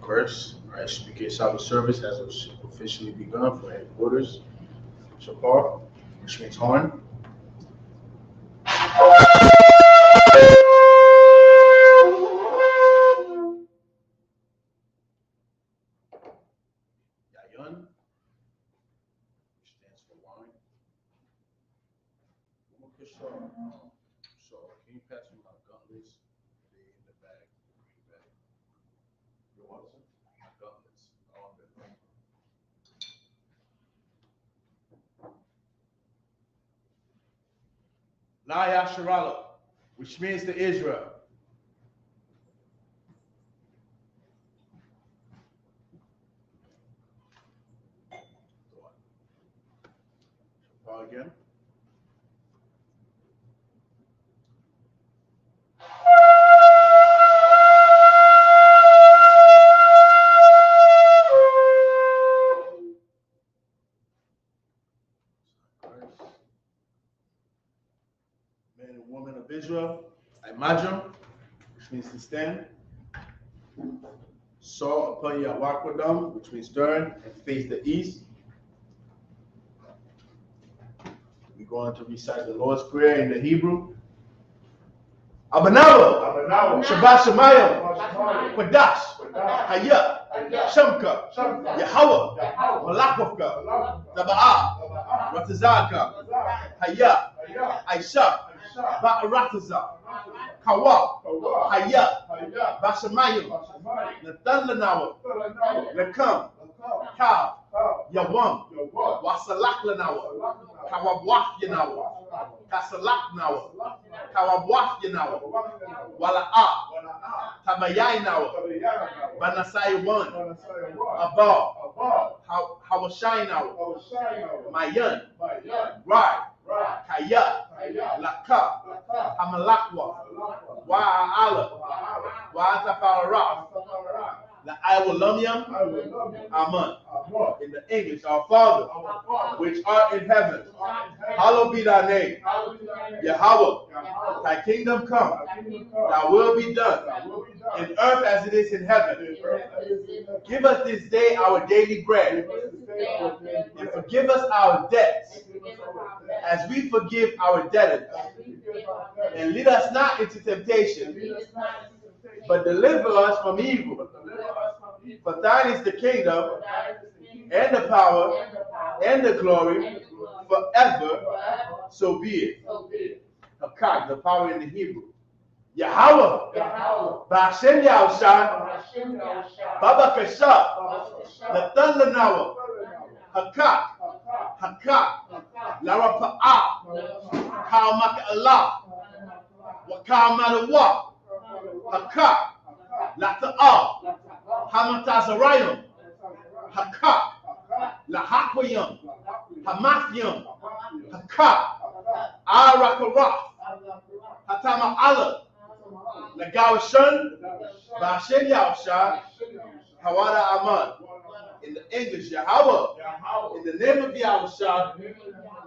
First, Isupk Sabbath service has officially begun for headquarters, Shapar, which means horn. Yayan, which stands for wine. So, can you pass me my gauntlets? They in the bag, green bag. You want some? My gauntlets, all of them. La Yasharala, which means to Israel. Shapar again. Man and woman of Israel, Imagine, which means to stand. Saw upon your Wakwadam, which means turn and face the east. We're going to recite the Lord's Prayer in the Hebrew. Abanawa, Shabbat Shemayim, Quadash, Hayah, Shemka, Yahweh, Malakovka, Taba'ah, Ratazaka, Hayah, Isupk, Ba'arataza, Kawa, Hayah, Bashamayim, Nathan Lekam, Ka, Yawam, Wasalak Lanawa, Kawabwaf Yanawa, Kasalak Nawa, Kawabwaf Yanawa, Wala'a, Tabayai Nawa, Banasai One, Abba, Hawashai Nawa, Mayan, Rai, Kaya, Laka, Hamalakwa, Wa'ala, Wa'atapara, that I will love him, Amen. In the English, our Father, which art in heaven, hallowed be thy name. Yahweh, thy kingdom come, thy will be done, in earth as it is in heaven. Give us this day our daily bread, and forgive us our debts, as we forgive our debtors. And lead us not into temptation, but deliver us from evil. For thine is the kingdom, and the power, and the glory, forever. So be it. Hakak, the power in the Hebrew. Yahweh, Ba'ashem Yahushua, Baba Kasha, the thunder Nawa, Hakak, Lara Pa'a, Kaumaka Allah, Wakamadawa, Hakak, Lata'ah, Hamatazarayim, Hakak, Lahakwayim, Hamathyim, Hakak, Arakaraf, Hatama Allah, Lagawashun, Ba'ashem Yahushua, Hawada Ahmad. In the English, Yahweh, in the name of Yahushua,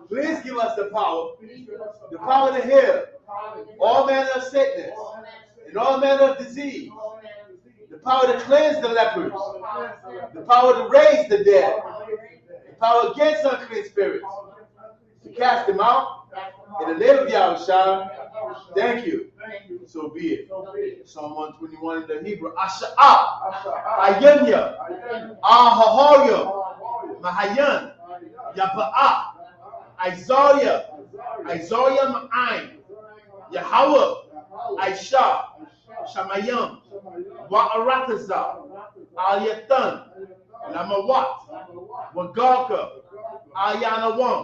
please give us the power to heal all manner of sickness and all manner of disease, the power to cleanse the lepers, the power to raise the dead, the power against unclean spirits, to cast them out. In the name of Yahushua, thank you. So be it. Psalm 121 in the Hebrew. Asha'ah, Ayanya, Ahahoya, Mahayan, Yapa'ah, Isaiah Ma'ain, Yahweh, Aisha, Shamayam, Wa'arataza, Al-Yatan, Lamawat, Wagaka, Ayanawam,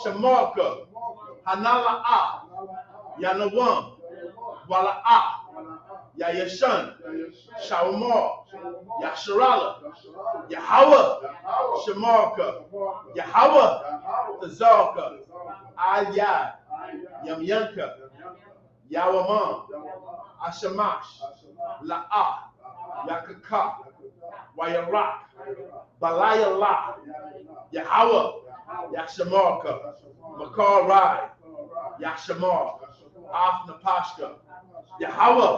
Shamarka, Hanala'a, Yanawam, Wala'a, Yayashan, Shawamar, Yasharala, Yahweh, Shamarka, Yahweh, Tazarka, Al-Yad, Yamyanka, Yawamam, Ashamash, La'a, Yakaka, Wayarak, Balayala, Yahweh, Yashamarka, Makar Rai, Yashamar, Afna Pashka, Yahweh,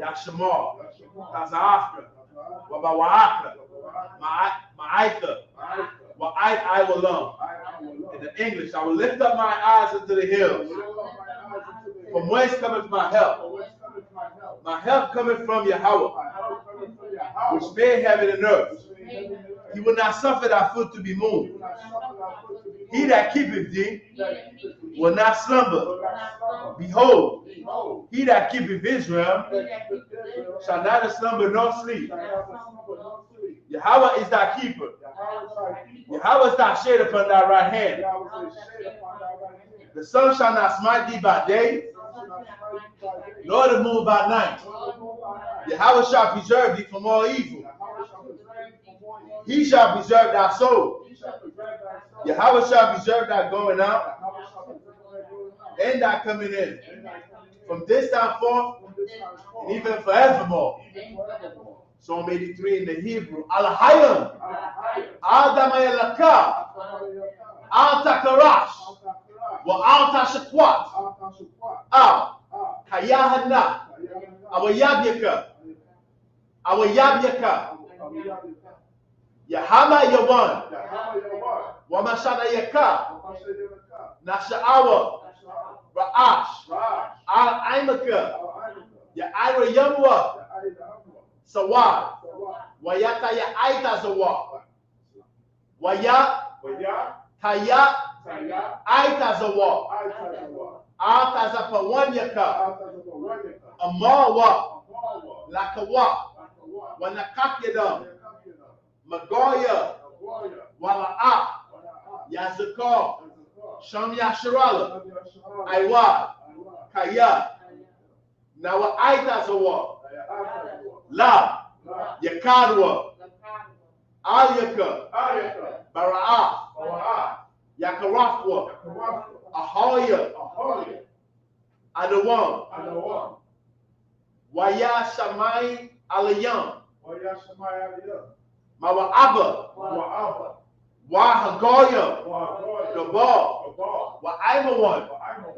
Yashamar, Tazafka, Wabawaka. Ma'aika. I will love. In the English, I will lift up my eyes into the hills. From whence cometh my help? My help cometh from Yahweh, which made heaven and earth. He will not suffer thy foot to be moved. He that keepeth thee will not slumber. Behold, he that keepeth Israel shall neither slumber nor sleep. Yahweh is thy keeper. Yahweh is thy shade upon thy right hand. The sun shall not smite thee by day, nor the moon by night. Yahweh shall preserve thee from all evil. He shall preserve thy soul. Yahweh shall preserve thy going out and thy coming in, from this time forth and even forevermore. Psalm 83 in the Hebrew. Al-Hayam, Al-Damayalaka, Al-Takarash, wa Al-Tashakwat, Al-Kayahana, Awayabyaka, Yahama Yawan, Wamashana Yaka, Nasha'awa, Ra'ash, Al-Aimaka, Ya'ira Yamwa, Sawad, Wayata Ya'aita Zawad, Taya, Aita Zawad, Altazapawanyaka, Amawa, Lakawa, Wanakakyadam, Magoya, Wala'a, Yazakar, Sham Yasharala, Aiwa, Kaya, Nawa Aita Zawad, La, Yakadwa, Alyaka, Bara'ah, Yakarafwa, Ahoya, Adawam, Waya Shamai Alayam, Mawa'aba, Wahagoya, Gabal, Wa'aimawan,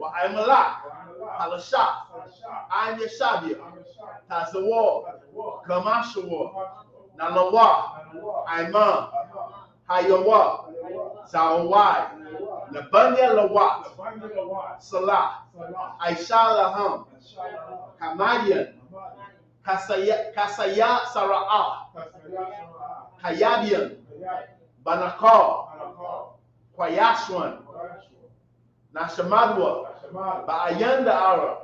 Wa'aimalak, Halashat, Aim Yashabia, Tazawar, Gamashawar, Nalawa, Aiman, Hayawa, Zawai, Labanya Lawat, Salah, Aishalaham, Kamadian, Kasaya Sara'ah, Kayabian, Banakar, Kwayashwan, Nashamadwa, Ba'ayanda Ara,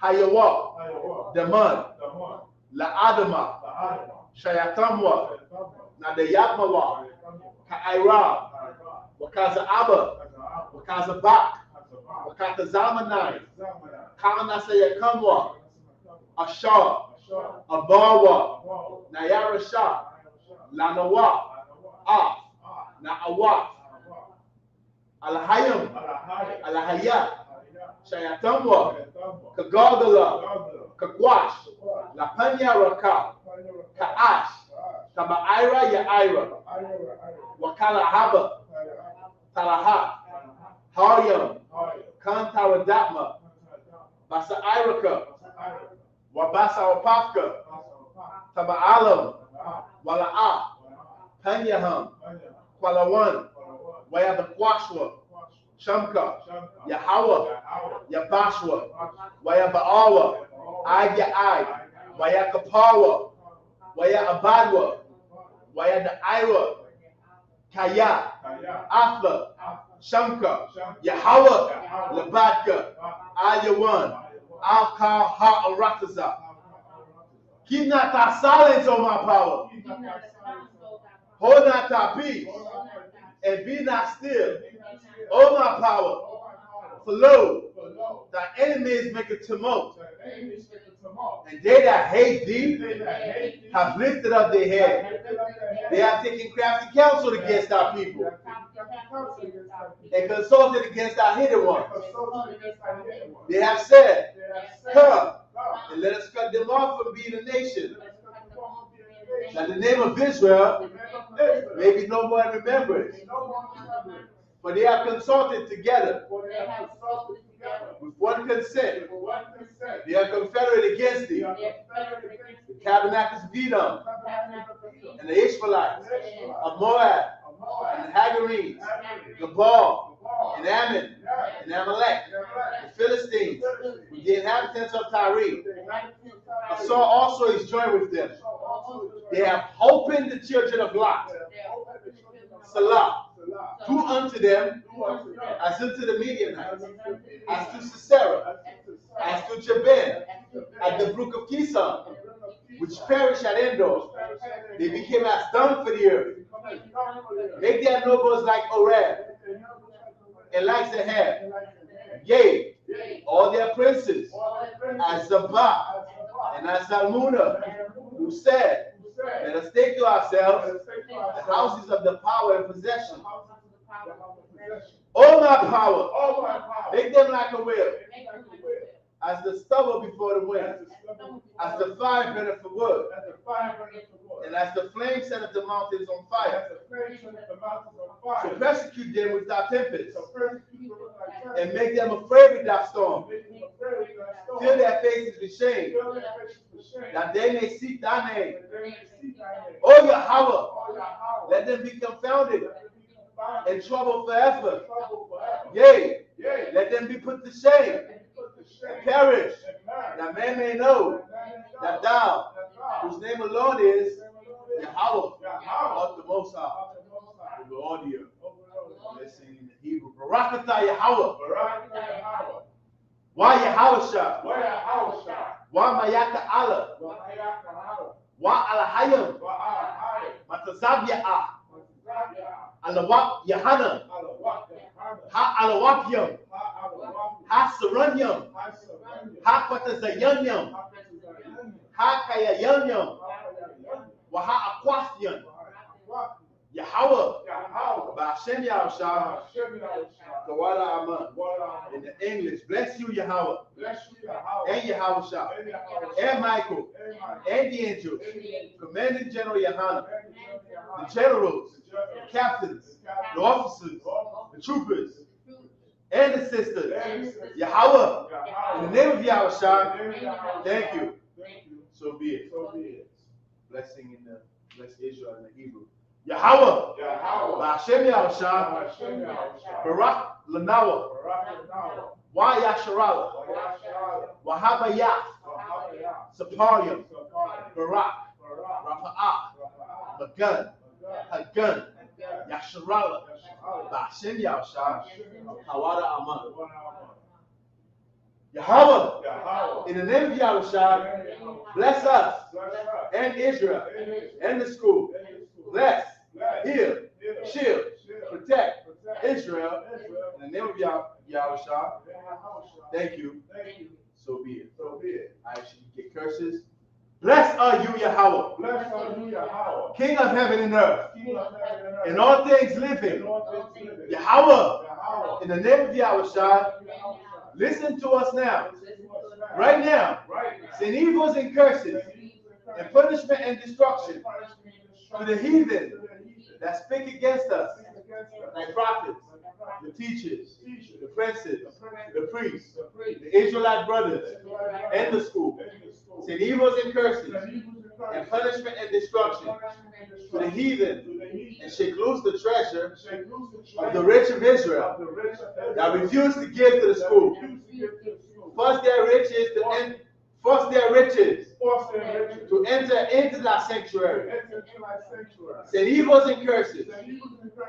Hayawa, Daman, La'adama, Shayatamwa, Nadayatmawa, Ka'ira, Wakaza Abba, Wakaza Bak, Wakata Zamanai, Kamanasaya Kamwa, Ashar, Abawa, Nayara Shah, Lanawa, Na'awat, Alhayam, Alhayat, Shayatamwa, Kagadala, Kakwash, Lapanya Raka, Ka'ash, Kaba'ira Ya'ira, Wakala Haba, Talaha, Haryam, Kantaradapma, Basa Iraka, Wabasa Wapafka, Taba'alam, Wala'a, Panyaham, Kwalawan, Wayabakwashwa, Shamka, Yahawa, Yabashwa, Wayaba'awa, Ay, Wayakapawa, Wayabadwa, Wayadaira, Kaya, Afla, Shamka, Yahawa, Labadka, Ayawan, Al-Kal Ha-Arataza. Keep not thy silence, O my power. Hold not thy peace, and be not still, O my power. For lo, thy enemies make a tumult, and they that hate thee have lifted up their head. They have taken crafty counsel against our people, and consulted against our hidden ones. They have said, come, and let us cut them off from being a nation, that the name of Israel may be no more in remembrance. For they have consulted together with one consent. They are confederate against thee. tabernacles of Edom, and the Ishmaelites, of Moab, and the Hagarenes, Gabal, and Ammon, and Amalek, the Philistines, with the inhabitants of Tyre. I saw also is joined with them. They have opened the children of Lot. Salah. Do unto them as unto the Midianites, as to Sisera, as to Jabin, at the brook of Kison, which perished at Endor. They became as dung for the earth. Make their nobles like Oreb, and like Zahab. Yea, all their princes, as Zabah, and as Salmuna, who said, let us take to ourselves the houses of the power and possession. All my power, make them like a wheel, as the stubble before the wind, as the fire burneth for wood, and as the flame setteth the mountains on fire. So persecute them without tempest, and make them afraid without storm. Fill their faces with shame, that they may seek thy name. O Yahweh, let them be confounded and troubled forever. Yea, let them be put to shame and perish, that man may know that thou, whose name alone is Yahweh, art the Most High, over all the earth. Let's sing in the Hebrew. Barakatah Yahweh. Wa Yahweh Shah. Wa Mayaka Allah. Wa Alahayim. Matazabya'a. Alawak Yahana. Ha Alawakyam. Ha Saranyam. Ha Patazayanyam. Ha Kayayanyam. Wa Ha Aquathian. Yahweh. Ba'ashem Yahushua. Tawada Aman. In the English, bless you, Yahweh. And Yahushua. And Michael. And the angels. Commanding General Yahana. The generals. The captains. The officers. The troopers. And the sisters. Yahweh. In the name of Yahushua. Thank you. So be it. Blessing in the bless Israel in the Hebrew. Yahweh. Ba'ashem Yahushua. Barak Lanawa. Wa Yasharala. Wa Habayah. Saparium. Barak. Rafa'ah. Magun. Hagun. Yasharala. Ba'ashem Yahushua. Hawada Aman. Yahweh, in the name of Yahushua, bless us and Israel and the school. Bless, heal, shield, protect Israel in the name of Yahushua. Thank you. So be it. I should get curses. Blessed are you, Yahweh. King of heaven and earth. And all things living. Yahweh, in the name of Yahushua. Listen to us now. Right now. Send evils and curses and punishment and destruction to the heathen that speak against us, like prophets, the teachers, the princes, the priests, the Israelite brothers, and the school. Send evils and curses and punishment and destruction to the heathen, and shake loose the treasure of the rich of Israel that refuse to give to the school. Force their riches to enter into thy sanctuary. Send evils and curses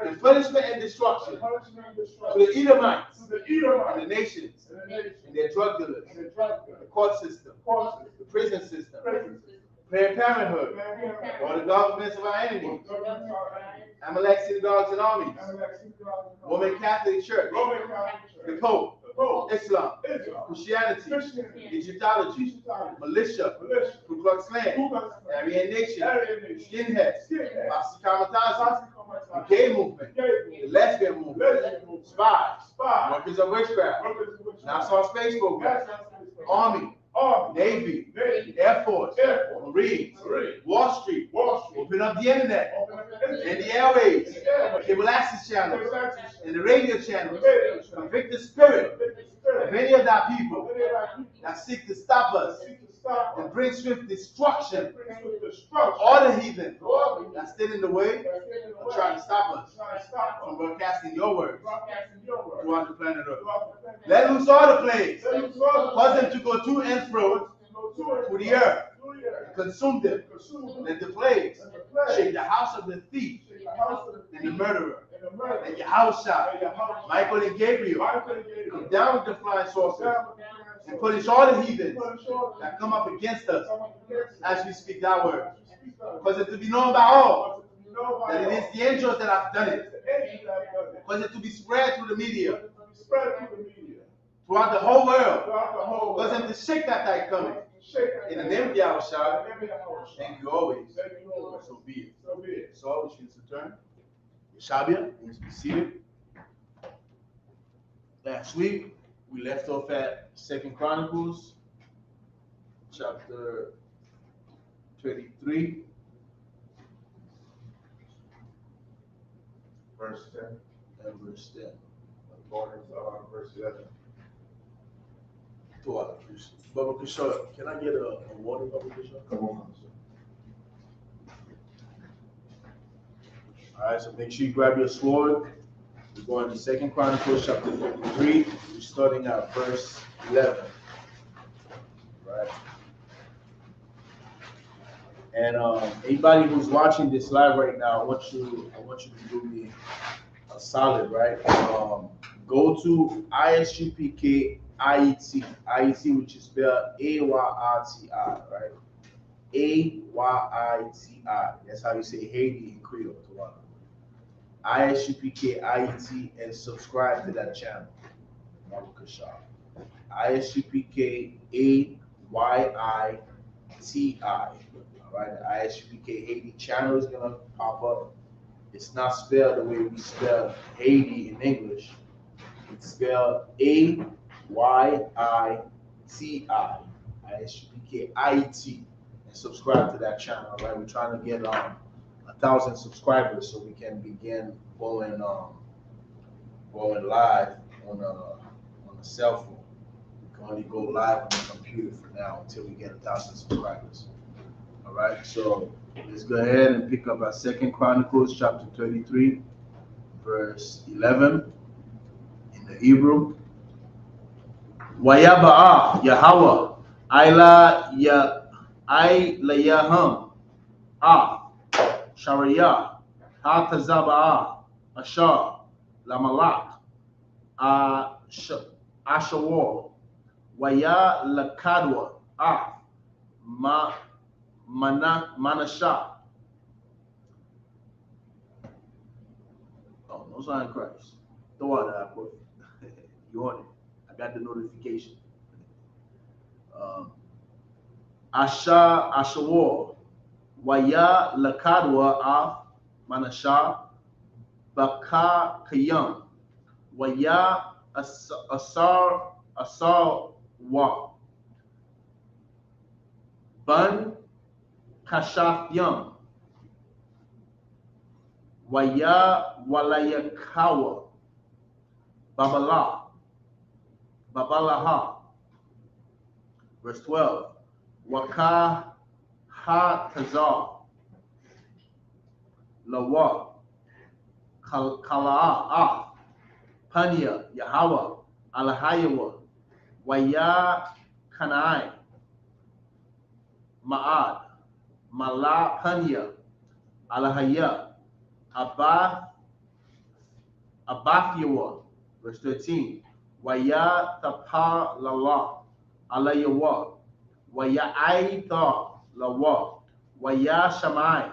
and punishment and destruction to the Edomites and the nations and their drug dealers, the court system, the prison system, Planned Parenthood, or the governments of our enemies, Amalek synagogues and armies, Roman Catholic Church, the Pope, Islam, Christianity, Egyptology, militia, Ku Klux Klan, Aryan Nation, skinheads, Kamatazi, the gay movement, the lesbian movement, spies, workers of witchcraft, NASA space program, Army, Navy, Air Force, Marines, Wall Street, open up the internet, and the airwaves, cable access channels, and the radio channels. Convict the spirit of any of thy people that seek to stop us and bring swift destruction of all the heathen that stood in the way of trying to stop us from broadcasting your words throughout the planet Earth. Let loose all the plagues. Cause them to go to and fro through the earth. Consume them. Let the plagues shake the house of the thief and the murderer. Let your house shine. Michael and Gabriel come down with the flying saucers and punish all the heathens that come up against us as we speak thy word. Cause it to be known by all that it is the angels that have done it. Cause it to be spread through the media throughout the whole world. Cause them to shake that thy coming. In the name of Yahushua, thank you always. So be it. So we should return. Yeshabia, please be seated. Last week, we left off at 2 Chronicles, chapter 33. Verse 10. And verse 10. Going into verse 11. Baba Kishore, can I get a water, Baba Kishore? Come on, sir. All right, so make sure you grab your sword. We're going to 2 Chronicles chapter 33. We're starting at verse 11. Right. And anybody who's watching this live right now, I want you to do me a solid, right? Go to Isupk IET, which is spelled AYITI, right? AYITI. That's how you say Haiti in Creole. Isupk IET, and subscribe to that channel. Isupk AYITI. All right, the Isupk Haiti channel is gonna pop up. It's not spelled the way we spell Haiti in English. It's spelled AYITI. Isupk IET, and subscribe to that channel. All right, we're trying to get 1,000 subscribers so we can begin going live on a cell phone. We can only go live on the computer for now until we get 1,000 subscribers. All right, so let's go ahead and pick up our 2 Chronicles chapter 33, verse 11 in the Hebrew. Wayaba'a Yahweh Ila Yaham Shariah Hatazabaa Ashar Lamalak Ashawar Waya Lakadwa Manasha. Oh, no sign of Christ. Throw out that quote. You on it. I got the notification. Ashawar Waya Lakadwa Manasha Baka Kayam Waya Asar Wa Ban Kashaf Yam Waya Walayakawa Babalaha. Verse 12. Waka Ha Tazar Lawa Kalaa Panya Yahweh Alahayawa Waya Kanai Ma'ad Mala Panya Alahaya Abathyawa. Verse 13. Waya Tapa Lala Alayawa Waya Aitha Lawa Waya Shamai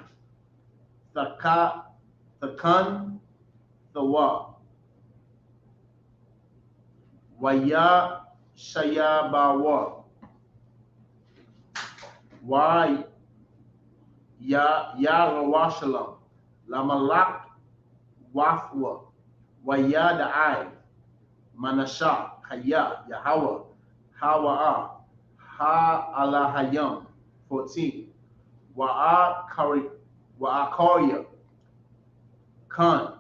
Thakan Thawa Waya Shayabawa Why Ya Rawashalam Lamalak Wafwa Waya Da'ai Manasha Haya Yahweh Hawa'a Ha Alahayam. 14. Wa'akarya Khan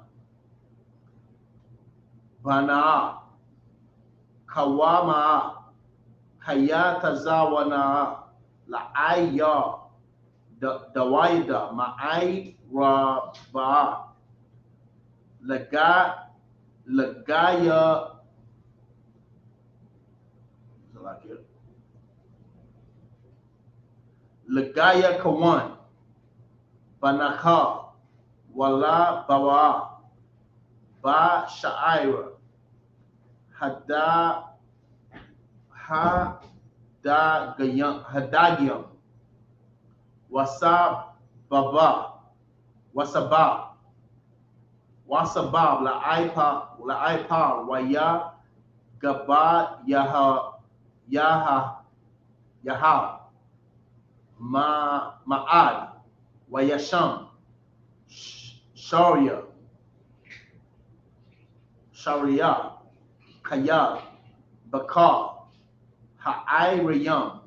Bana'a Kawama'a Hayatazawana la'ai ya dawaida ma'ai rabaa lagaya lagaya kawan banaka wala bawa ba sha'ira hadagayam wasabab la ipa waya gaba yaha ma'ad wayasham sharia kaya bakar ha'ayriyam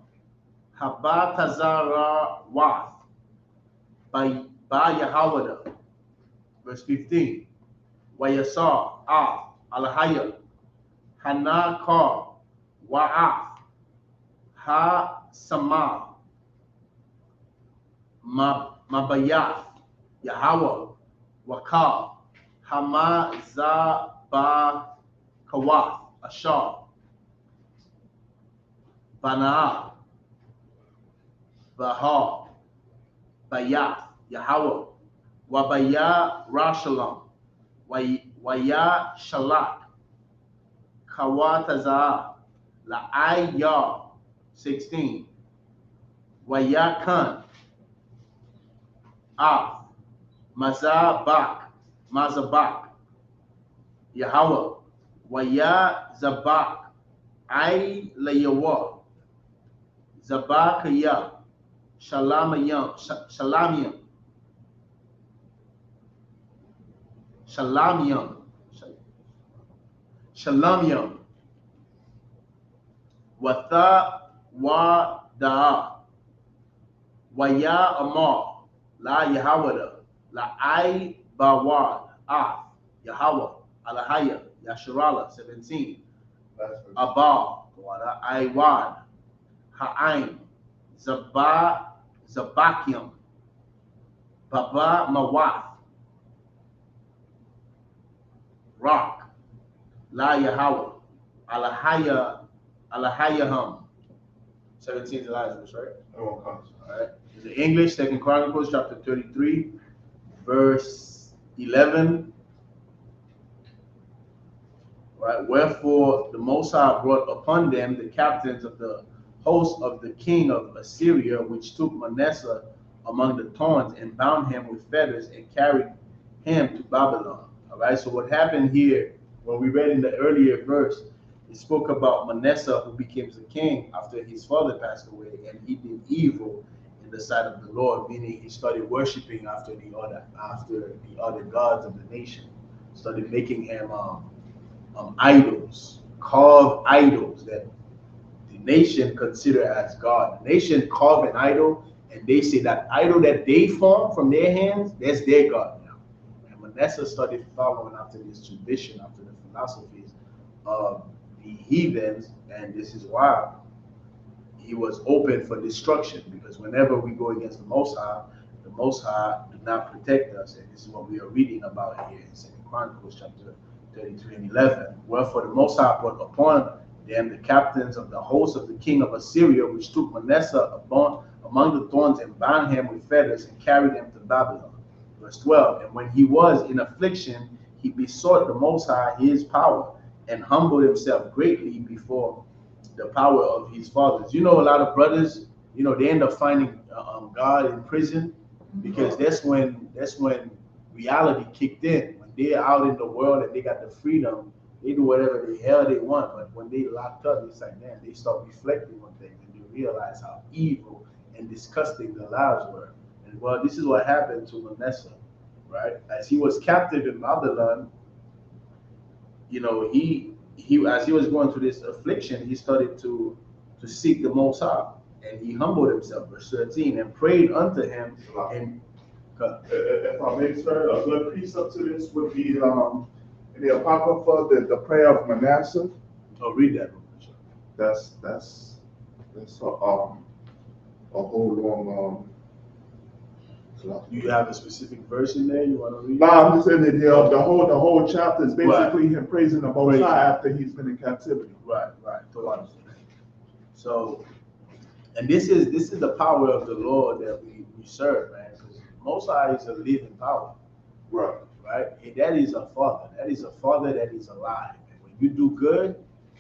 habatazara wath by Yahawada. Verse 15. Wayasar alahaya hanakar wa'af ha sama mabayaf Yahawah wakar hama zaba kawath ashar Banaa, Bahar, Bayath, Yahawah, Wabaya Rashalam, Waya Shalak, Kawataza, La'ai Yar, 16, Waya Khan, Mazabak, Yahawah, Waya Zabak, I Layawa, Zabakaya, Shalamiam, Watha Wada, Waya Amar, La Yahawada, La I Bawad, Yahawah, Alahaya, Yasharala, 17, Abba, Iwad, Ha'ain, Zabakium, Baba Mawath, Rock, La Yahawah, Alahayaham. 17 is Elijah, right? All right. In the English, 2 Chronicles chapter 33, verse 11. Right. Wherefore the Most High brought upon them the captains of the host of the king of Assyria, which took Manasseh among the thorns and bound him with fetters and carried him to Babylon. All right. So what happened here, when we read in the earlier verse, it spoke about Manasseh, who became the king after his father passed away, and he did evil in the sight of the Lord, meaning he started worshiping after the other gods of the nation, started making him idols, carved idols that the nation consider as God. The nation carve an idol, and they say that idol that they form from their hands, that's their God now. And Manasseh started following after this tradition, after the philosophies of the heathens, and this is why he was open for destruction, because whenever we go against the Most High do not protect us, and this is what we are reading about here in 2 Chronicles chapter 33 and 11. Wherefore the Most High brought upon them the captains of the host of the king of Assyria, which took Manasseh among the thorns and bound him with fetters and carried him to Babylon. Verse 12. And when he was in affliction, he besought the Most High his power and humbled himself greatly before the power of his fathers. You know, a lot of brothers, they end up finding God in prison, because that's when reality kicked in. When they're out in the world and they got the freedom, they do whatever the hell they want. But when they locked up, it's like, man, they start reflecting on things and they realize how evil and disgusting their lives were. And well, this is what happened to Manasseh, right? As he was captive in Babylon, he as he was going through this affliction, he started to seek the Most High, and he humbled himself. Verse 13, and prayed unto him. And if I may, sir, a good precept to this would be in the Apocrypha, the prayer of Manasseh. Oh, read that. That's whole long. Do you have a specific verse in there you want to read? No, I'm just saying that the whole chapter is basically him praising the Most High after he's been in captivity. Right. So, and this is the power of the Lord that we serve, man. Because Most High is a living power. Right. Right? That is a father. That is a father that is alive. And when you do good,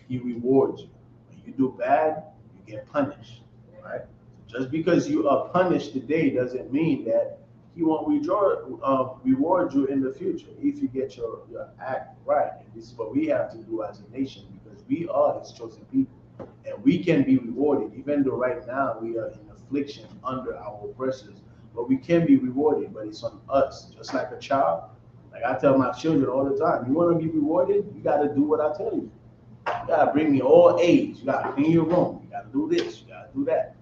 he rewards you. When you do bad, you get punished. Right? Just because you are punished today doesn't mean that he won't reward you in the future if you get your act right. And this is what we have to do as a nation, because we are his chosen people. And we can be rewarded, even though right now we are in affliction under our oppressors. But we can be rewarded, but it's on us. Just like a child. Like I tell my children all the time, you want to be rewarded? You got to do what I tell you. You got to bring me all A's. You got to clean your room. You got to do this. You got to do that.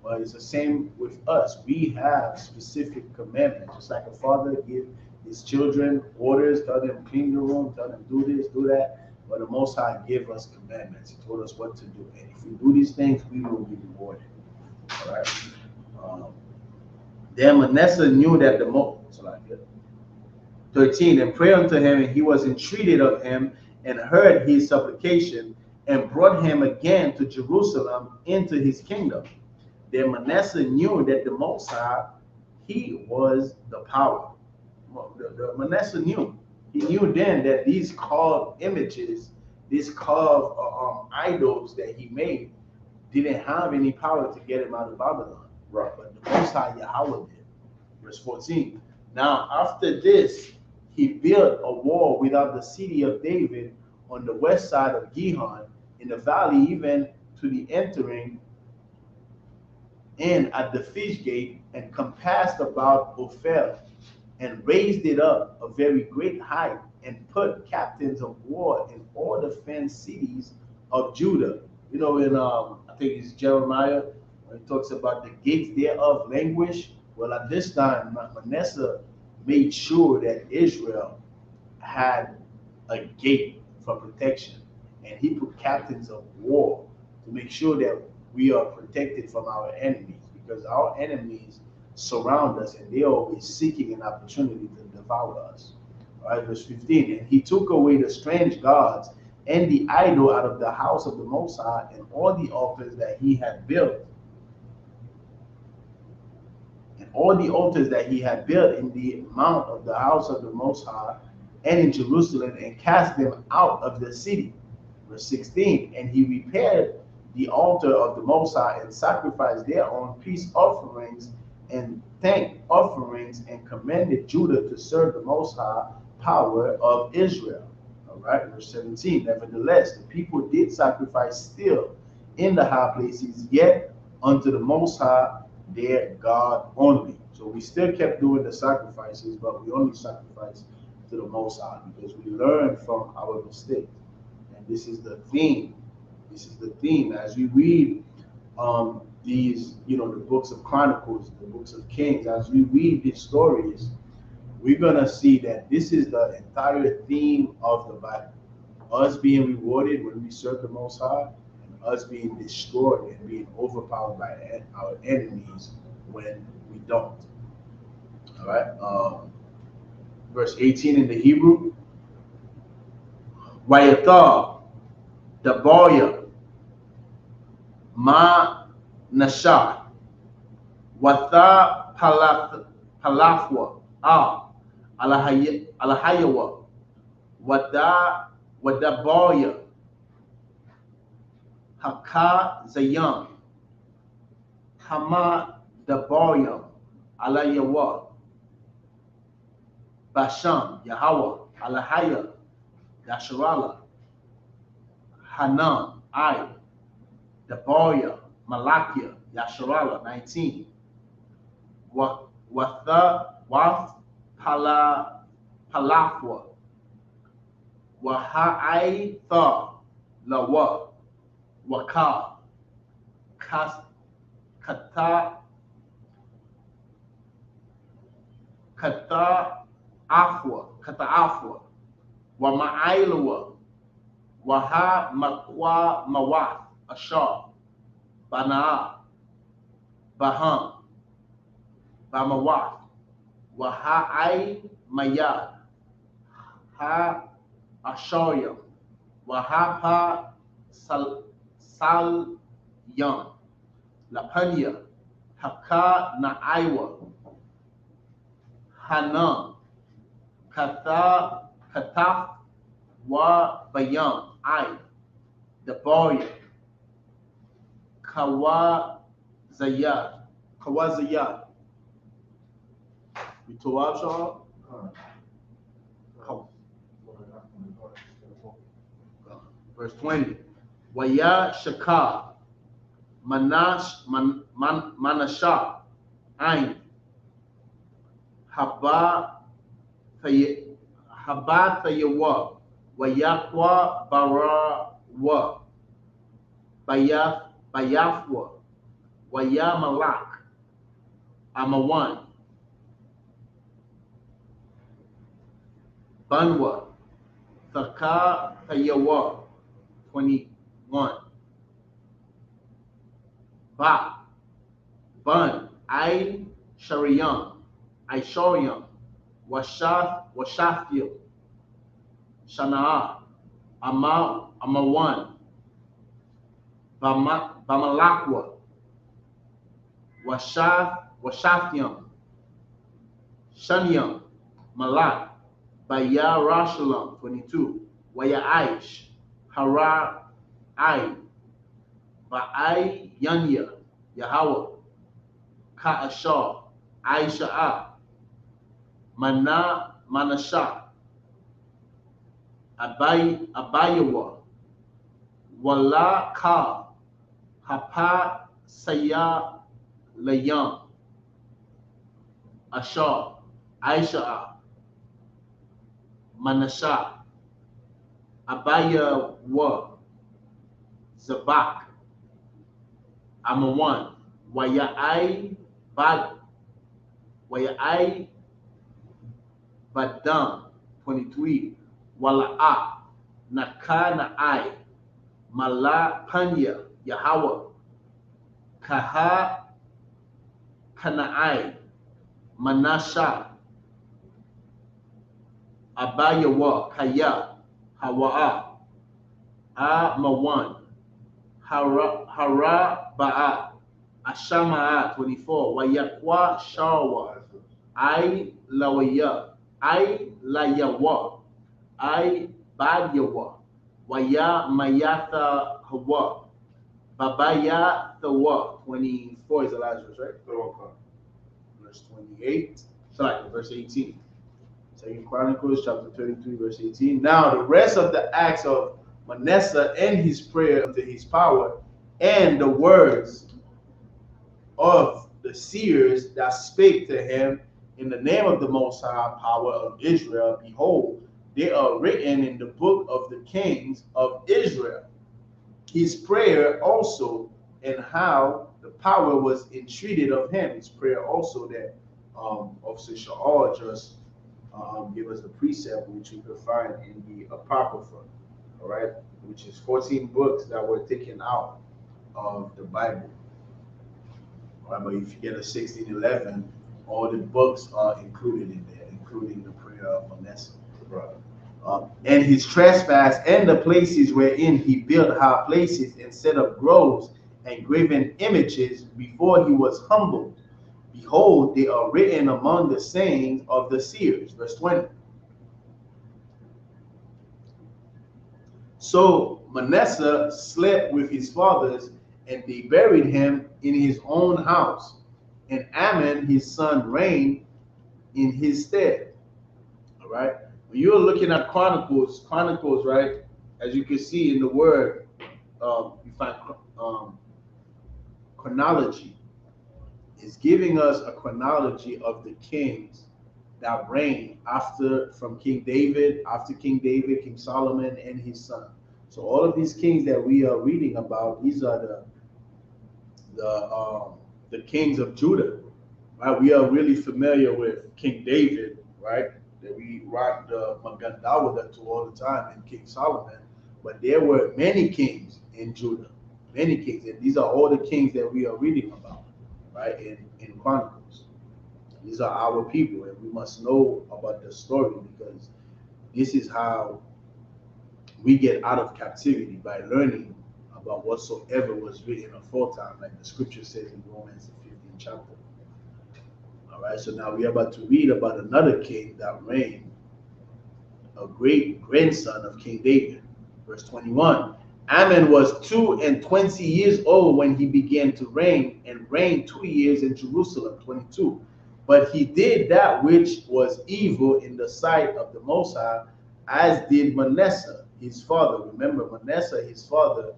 But it's the same with us. We have specific commandments. Just like a father give his children orders, tell them clean your room, tell them do this, do that. But the Most High give us commandments. He told us what to do. And if we do these things, we will be rewarded. All right. Then Manasseh knew that the most, 13, and prayed unto him, and he was entreated of him, and heard his supplication, and brought him again to Jerusalem into his kingdom. Then Manasseh knew that the Most High, he was the power. Manasseh knew. He knew then that these carved images, these carved idols that he made, didn't have any power to get him out of Babylon. Right. But the Most High Yahweh did. Verse 14. Now after this, he built a wall without the city of David on the west side of Gihon, in the valley, even to the entering in at the fish gate, and compassed about Ophel, and raised it up a very great height, and put captains of war in all the fenced cities of Judah. You know, in I think it's Jeremiah, when he talks about the gates thereof languish. Well, at this time, Manasseh made sure that Israel had a gate for protection, and he put captains of war to make sure that we are protected from our enemies, because our enemies surround us and they're always seeking an opportunity to devour us. All right, verse 15. And he took away the strange gods and the idol out of the house of the Most High, and all the altars that he had built. And all the altars that he had built in the mount of the house of the Most High and in Jerusalem, and cast them out of the city. Verse 16. And he repaired the altar of the Most High, and sacrificed thereon peace offerings and thank offerings, and commanded Judah to serve the Most High power of Israel. All right, verse 17. Nevertheless, the people did sacrifice still in the high places, yet unto the Most High their God only. So we still kept doing the sacrifices, but we only sacrificed to the Most High, because we learned from our mistakes. And this is the theme. This is the theme as we read these, the books of Chronicles, the books of Kings. As we read these stories, we're gonna see that this is the entire theme of the Bible: us being rewarded when we serve the Most High, and us being destroyed and being overpowered by our enemies when we don't. All right. Verse 18 in the Hebrew. Wayathar, the Boya, Ma Nashah, Watha Palafwa, Alahayawa, Wadaboya, Haka Zayam, Hama Daboyam, Alayawa, Basham, Yahweh, Alahaya, Yasharala, Hanam, Daboya, Malakia, Yasharala, 19. Wath Palafwa, Waha'aitha, Lawa, Waka, Kata'afwa, Wama'ailawa, Waha Makwa Mawath, Ashar, Banaa, Baham, Bamawath, Wahai Mayad, Ha Ashoryam, Wahapa Sal Yam, Lapanya, Haka Naiwa, Hanam, Kataf Wa Bayam, I, Deboria, Kawazayad. You told Shaw? Verse 20. Waya Shakar, Manashah, Ain, Habathayawa, Wayakwa Barawa, Bayafwa, Wayamalak, Amawan, Banwa, Thaka Thayawa, 21. Ba, Bun, I Shariam, Ishoriam, Washafil, Shanaa, Amawan, Bamalakwa, Washafiam, Shanyam, Malak, Baya Rashalam, 22. Waya Aish, Hara Ai, Ba'ai Yanya, Yahweh, Ka'ashar, Aisha, Manasha, Abayawa, Wala Ka, Hapa Saya Layam, Ashar, Aisha, Manasha, Abayawa, Zabak, Amawan, Wayai Badam, 23. Wala'a, Nakana'ai, Malapanya, Yahweh, Kaha Kana'ai, Manasha, Abayawa, Kaya, Hawa'a, Amawan, Hara Ba'a, Ashama'a, 24. Wayakwa Shawa, I Lawaya, I Layawa, I Badyawa, Waya Mayatha Hawa, Babaya Thawa, 24 is the last verse, right? Verse 28, sorry, verse 18. 2 Chronicles chapter 33, verse 18. Now the rest of the acts of Manasseh and his prayer unto his power, and the words of the seers that spake to him in the name of the Most High power of Israel, behold, they are written in the book of the kings of Israel. His prayer also, and how the power was entreated of him. His prayer also that Officer Shaul just give us the precept, which you can find in the Apocrypha, all right, which is 14 books that were taken out of the Bible. All right, but if you get a 1611, all the books are included in there, including the prayer of Manasseh. Right. And his trespass and the places wherein he built high places and set up groves and graven images before he was humbled. Behold, they are written among the sayings of the seers. Verse 20. So Manasseh slept with his fathers, and they buried him in his own house. And Ammon, his son, reigned in his stead. All right. When you're looking at Chronicles, right, as you can see in the word, you find chronology. It's giving us a chronology of the kings that reigned from King David, after King David, King Solomon, and his son. So all of these kings that we are reading about, these are the kings of Judah. Right? We are really familiar with King David, right? That we rock the Magan Dawuda to all the time, and King Solomon. But there were many kings in Judah, many kings, and these are all the kings that we are reading about, right? These are our people, and we must know about the story, because this is how we get out of captivity, by learning about whatsoever was written aforetime, like the scripture says in Romans the 15th chapter. All right, so now we're about to read about another king that reigned, a great grandson of King David. Verse 21. Ammon was 22 years old when he began to reign, and reigned 2 years in Jerusalem. 22. But he did that which was evil in the sight of the Most High, as did Manasseh, his father. Remember, Manasseh, his father,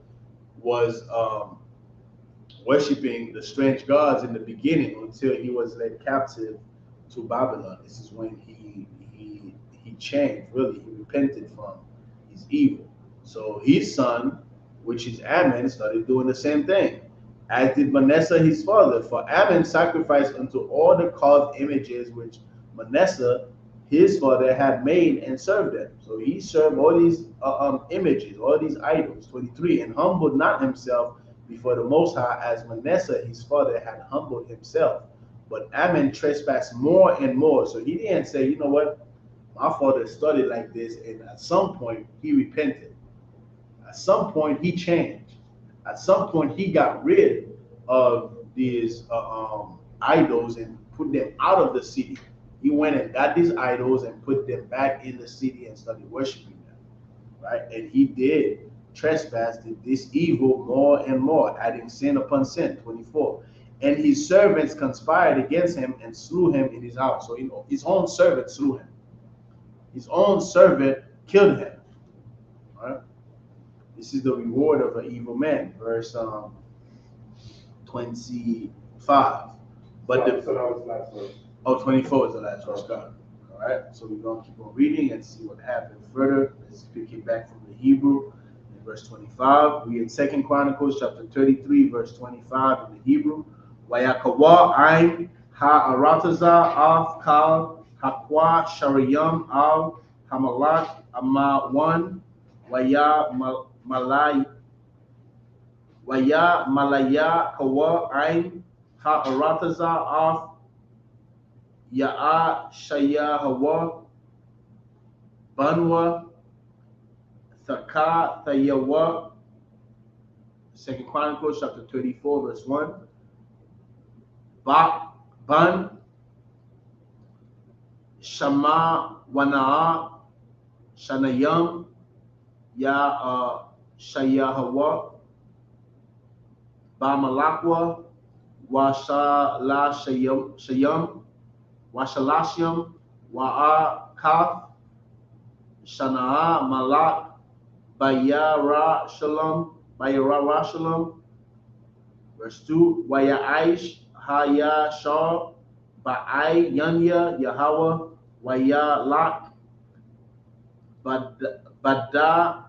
was worshiping the strange gods in the beginning, until he was led captive to Babylon. This is when he changed, really. He repented from his evil. So his son, which is Ammon, started doing the same thing, as did Manasseh his father. For Ammon sacrificed unto all the carved images which Manasseh his father had made, and served them. So he served all these images, all these idols. 23. And humbled not himself before the Most High, as Manasseh his father had humbled himself. But Ammon trespassed more and more. So he didn't say, you know what, my father started like this, and at some point he repented. At some point he changed. At some point he got rid of these idols and put them out of the city. He went and got these idols and put them back in the city and started worshiping them, right? And he did trespass, did this evil more and more, adding sin upon sin. 24. And his servants conspired against him and slew him in his house. So, his own servant slew him. His own servant killed him. All right? This is the reward of an evil man. Verse 25. But so that was the last verse. Oh, 24 is the last verse. All right, so we're going to keep on reading and see what happened further. Let's pick it back from the Hebrew in verse 25. We in 2 Chronicles chapter 33, verse 25 in the Hebrew. Wayakawa ain ha'arataza af kal hakwa shariyam al hamalak ama one waya malaya kawa ain ha'arataza af Ya'a Shayahawa Banwa Thaka Thayawa. 2 Chronicles chapter 34, verse 1. Ban Shama Wana'a Shanayam Ya Shayahawa Bamalakwa Washala Shayam Washalashyam, Wa'a Kaf, Shana'a Malak, Bayara Shalom, verse 2, Wayaish, Haya Shah, Ba'ai Yanya Yahweh, Waya Lak, Bada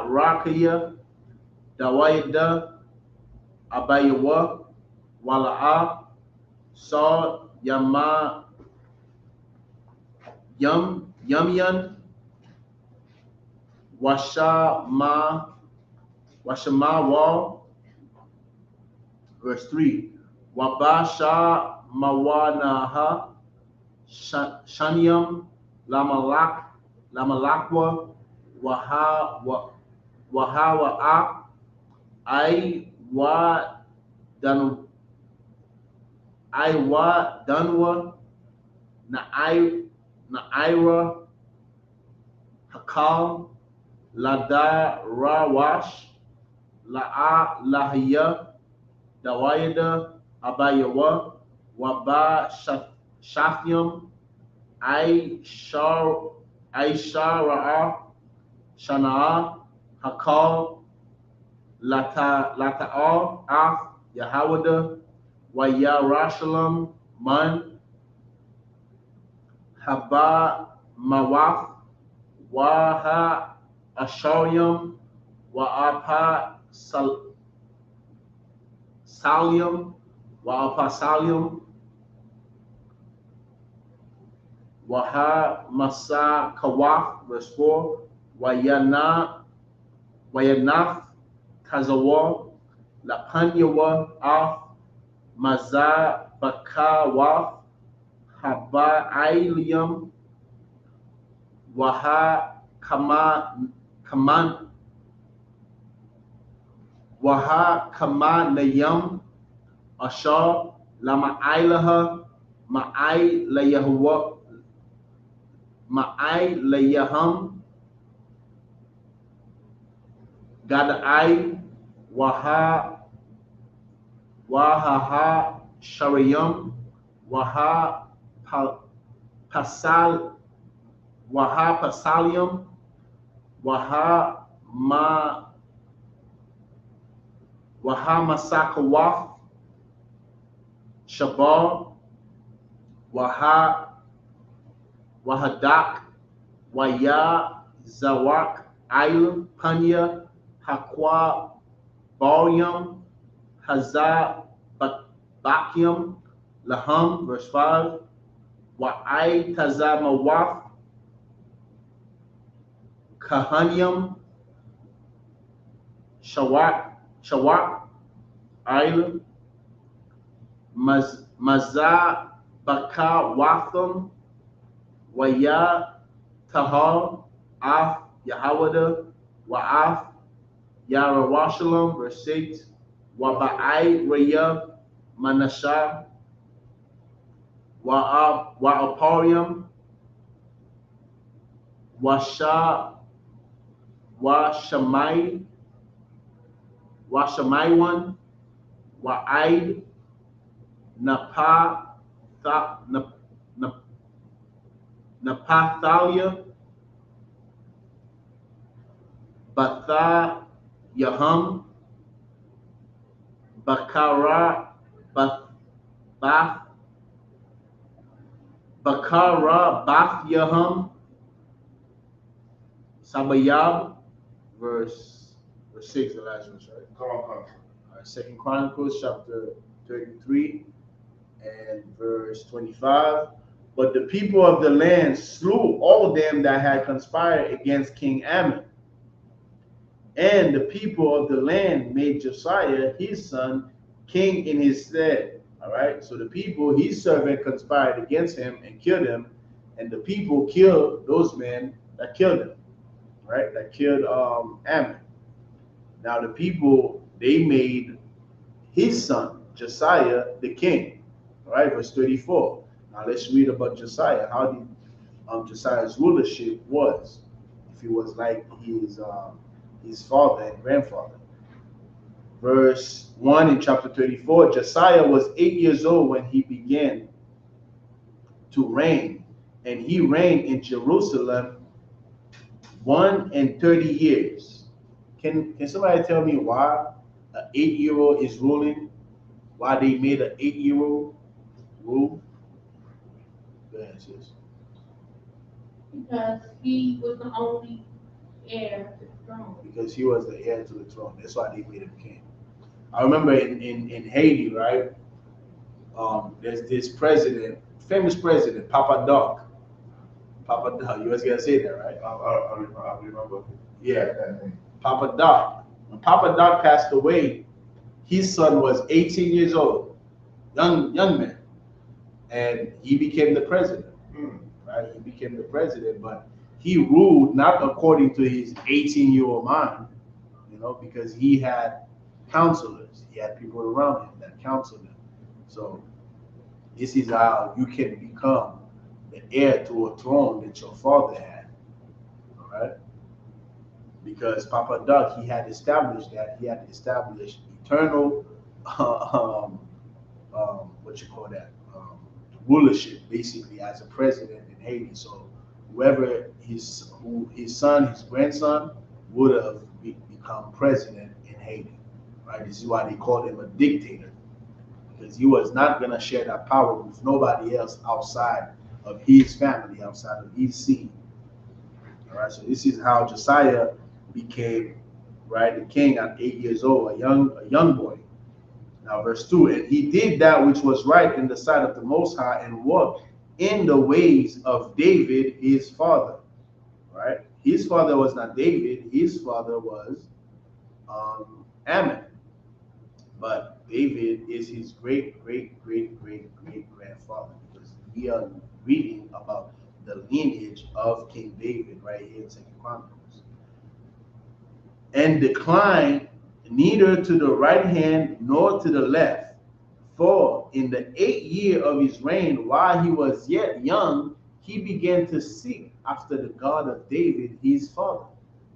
Rakaya, Dawayda, Abayawa, Wala'a, Saw, Yama, Yumyan, Washama Wal, verse 3. Wabasha Mawanaha, Shanyam, Lamalakwa, Wahawa, Iwa Danwa, Naira, Hakal, Lada Rawash, La'a Lahiya, Dawayada, Abayawa, Waba Shafyam, Aishara'a, Shana'a, Hakal, Lata'al, Af, Yahawada, Waya Rashalam, Man, Haba Mawaf, Waha Asharyam, Wa'apa Salyam, Waha Masa Kawaf, verse 4, Wayanaf Kazawa, Lapanyawa Af, Mazah Bakawath Haba Ailium Waha Kaman Waha Kamanayam Ashar Lama Ilaha Ma'ai Layahwa Ma'ai Layaham Gadai Waha Wahaha Shariyam Waha Pasal Waha Pasalium Waha Masakawaf Shabal Wahadak Waya Zawak Island Panya Hakwa Baryam Hazar Bakyam Laham, verse 5. Wa'ai Tazamawaf Kahanyam Shawak Island Mazah Baka Watham Waya Tahal Af Yahawada Wa'af Yarawashalam, verse 6. Waba'ai Raya Manasha Wa'apariam Washamaiwan Wa'aid Napathalia Batha Yaham Bakara Bath Yaham Sabayab, verse 6, the last verse, right? Come on, come on. All right, 2 Chronicles chapter 33 and verse 25. But the people of the land slew all them that had conspired against King Ammon. And the people of the land made Josiah, his son, king in his stead. All right. So the people, his servant, conspired against him and killed him. And the people killed those men that killed him. Right. That killed Ammon. Now the people, they made his son, Josiah, the king. All right. Verse 34. Now let's read about Josiah. How did Josiah's rulership was? If he was like his father and grandfather. Verse 1 in chapter 34, Josiah was 8 years old when he began to reign, and he reigned in Jerusalem 130 years. Can somebody tell me why an 8-year-old is ruling? Why they made an 8-year-old rule? Go ahead, sis. Because he was the only heir to the throne. Because he was the heir to the throne. That's why they made him king. I remember in Haiti, right? There's this president, famous president, Papa Doc. Papa Doc, you was gonna say that, right? I remember. Yeah, That name. Papa Doc. When Papa Doc passed away, his son was 18 years old, young man, and he became the president. Right? He became the president, but he ruled not according to his 18-year-old mind, because he had counselors. He had people around him that counseled him. So this is how you can become the heir to a throne that your father had. All right? Because Papa Doc, he had established that. He had established eternal, rulership, basically, as a president in Haiti. So whoever his son, his grandson, would have become president in Haiti. Right? This is why they called him a dictator, because he was not going to share that power with nobody else outside of his family, outside of his seed. All right. So this is how Josiah became, right, the king at 8 years old, a young boy. Now, verse 2, and he did that which was right in the sight of the Most High, and walked in the ways of David, his father. Right? His father was not David. His father was Ammon. But David is his great grandfather, because we are reading about the lineage of King David right here in 2 Chronicles. And decline neither to the right hand nor to the left. For in the 8th year of his reign, while he was yet young, he began to seek after the God of David, his father.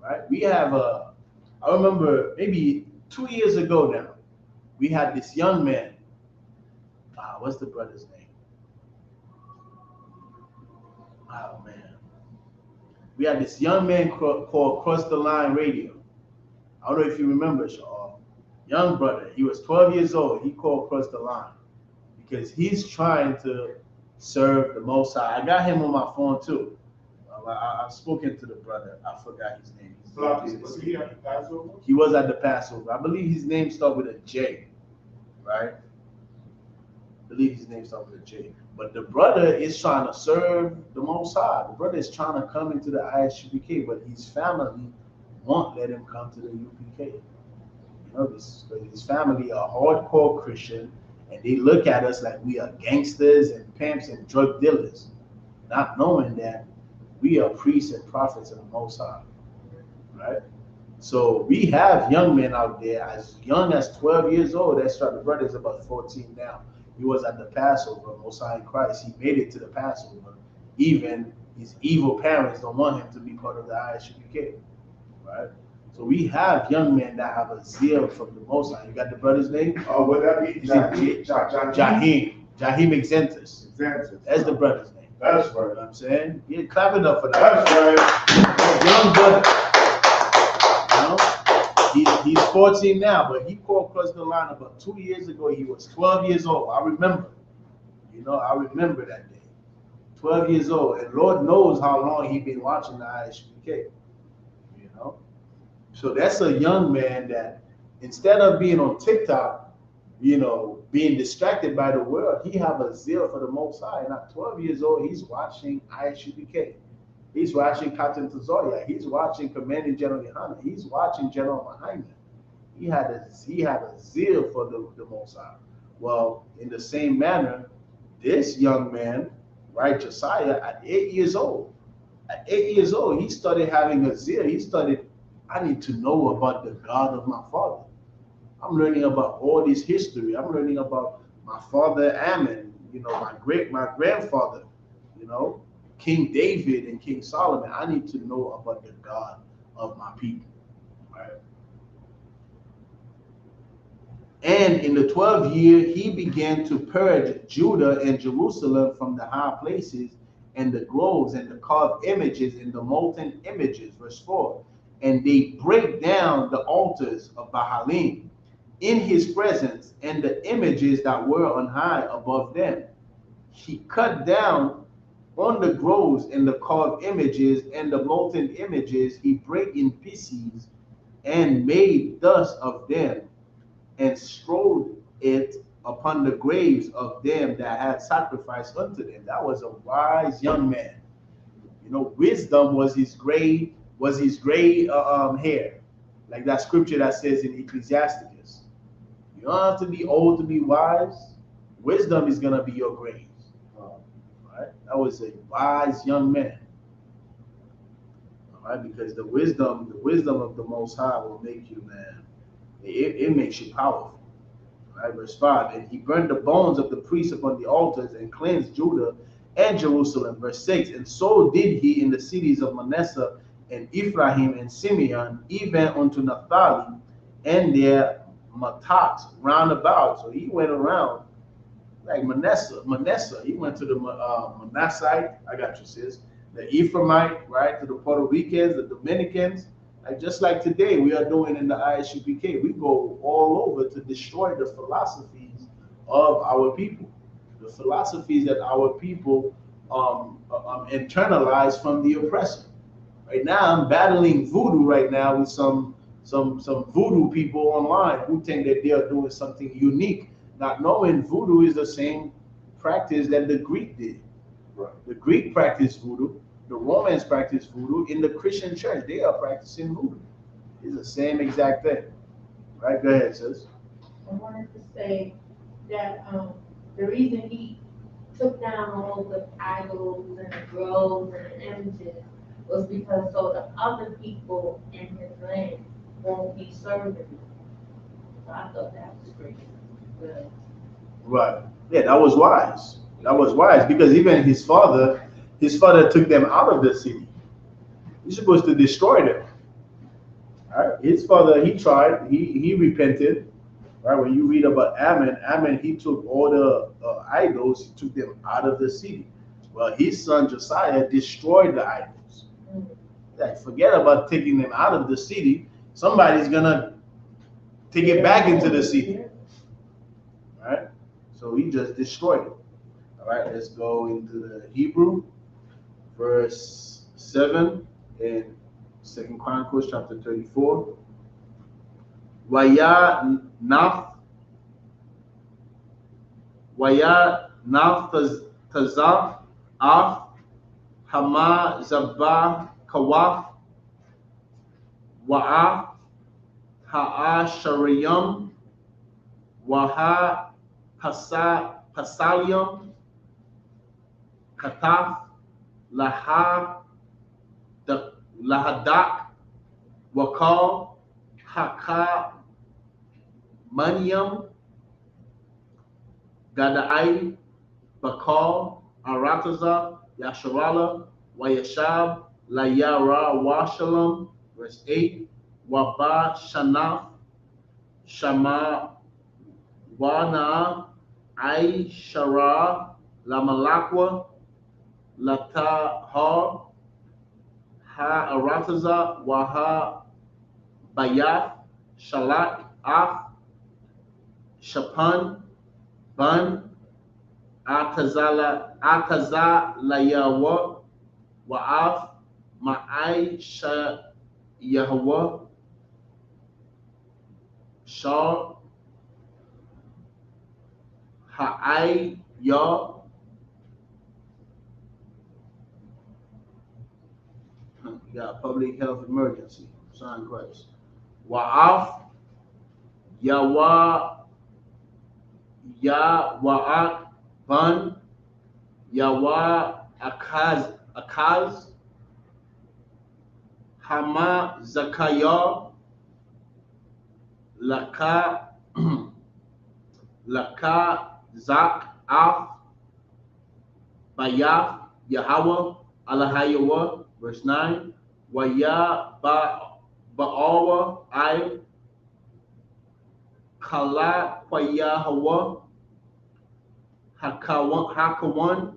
Right? We have I remember maybe 2 years ago now, we had this young man. What's the brother's name? Oh man. We had this young man called Cross the Line Radio. I don't know if you remember, Shaw. Young brother. He was 12 years old. He called Cross the Line because he's trying to serve the Most High. I got him on my phone too. I've spoken to the brother. I forgot his name. Was he at the Passover? He was at the Passover. I believe his name started with a J, right? I believe his name started with a J. But the brother is trying to serve the Most High. The brother is trying to come into the ISUPK, but his family won't let him come to the UPK. You know, his family are hardcore Christian, and they look at us like we are gangsters and pimps and drug dealers, not knowing that we are priests and prophets of the Most High, right? So we have young men out there as young as 12 years old. That's right. The brother is about 14 now. He was at the Passover, Most High in Christ. He made it to the Passover. Even his evil parents don't want him to be part of the ISUPK, right? So we have young men that have a zeal from the Most High. You got the brother's name? Oh, would that be Jahim Exentus. That's the brother's name. That's You know right. what I'm saying? Yeah, clap it up for that. That's right. Young brother. You know? He's 14 now, but he called across the line about 2 years ago. He was 12 years old. I remember. You know, I remember that day. 12 years old. And Lord knows how long he's been watching the ISUPK. You know? So that's a young man that instead of being on TikTok, you know, being distracted by the world, he have a zeal for the Most High. And at 12 years old, he's watching ISUPK. He's watching Captain Tazoya. He's watching Commanding General Yohana. He's watching General Mahina. He had a zeal for the Most High. Well, in the same manner, this young man, right, Josiah, at 8 years old, he started having a zeal. He started, I need to know about the God of my father. I'm learning about all this history. I'm learning about my father Ammon, you know, my grandfather, you know, King David and King Solomon. I need to know about the God of my people, right? And in the 12th year, he began to purge Judah and Jerusalem from the high places and the groves and the carved images and the molten images. Verse 4. And they break down the altars of Baalim in his presence and the images that were on high above them. He cut down on the groves and the carved images and the molten images. He brake in pieces and made dust of them and strode it upon the graves of them that had sacrificed unto them. That was a wise young man. You know, wisdom was his gray hair, like that scripture that says in Ecclesiasticus. You don't have to be old to be wise. Wisdom is gonna be your grace. Right? That was a wise young man. All right, because the wisdom of the Most High will make you, man. It makes you powerful. Right? Verse 5. And he burned the bones of the priests upon the altars and cleansed Judah and Jerusalem. Verse 6. And so did he in the cities of Manasseh and Ephraim and Simeon, even unto Naphtali, and their matats round about. So he went around like Manasseh. He went to the Manassite, I got you, sis. The Ephraimite, right? To the Puerto Ricans, the Dominicans. Like just like today we are doing in the ISUPK. We go all over to destroy the philosophies of our people. The philosophies that our people internalize from the oppressor. Right now, I'm battling voodoo right now with some voodoo people online who think that they are doing something unique, not knowing voodoo is the same practice that the Greek did. Right. The Greek practiced voodoo. The Romans practiced voodoo. In the Christian church, they are practicing voodoo. It's the same exact thing. Right? Go ahead, sis. I wanted to say that, the reason he took down all the idols and the groves and the images was because so the other people in his land won't be serving him. So I thought that was pretty good. Right. Yeah, that was wise. That was wise because even his father took them out of the city. He's supposed to destroy them. Right? His father, he tried. He repented. Right? When you read about Ammon, he took all the idols. He took them out of the city. Well, his son Josiah destroyed the idols. Like, forget about taking them out of the city. Somebody's gonna take it back into the city. Right? So he just destroyed it. All right, let's go into the Hebrew, verse 7 in 2 Chronicles chapter 34. Waya naf tazah af hama zabah kawaf wa'af ha'a shariyam waha pasalium kataf laha lahadak wakal haka manium gadai bakal arataza yasharala wayashab layara washalam. Verse 8. Waba shanaf shama wana ai shara lamalakwa lata ha arataza waha bayaf shalak af shapan ban ataza layawa wa'af ma'ai sha yahwa shar ha'ai ya. You got a public health emergency. Sign Christ. Wa'af yawa ya wa'at ban yawa akaz hama zakaya laka zak af bayaf Yahweh alahayawa. Verse 9. Waya ba'awa ay kala kwayahawa hakawan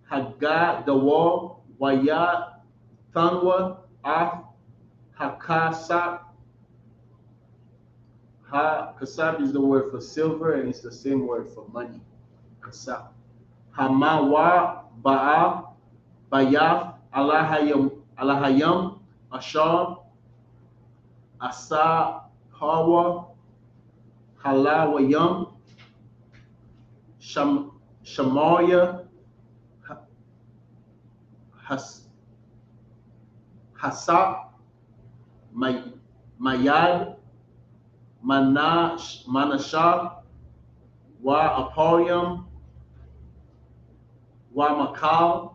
haga dawa waya thanwa af hakasap. Kasab is the word for silver and it's the same word for money. Kasab. Hamawa ba'a bayaf alahayam ashar asa hawa halawayam shamaya hasak mayad manasha wa aporium wa makal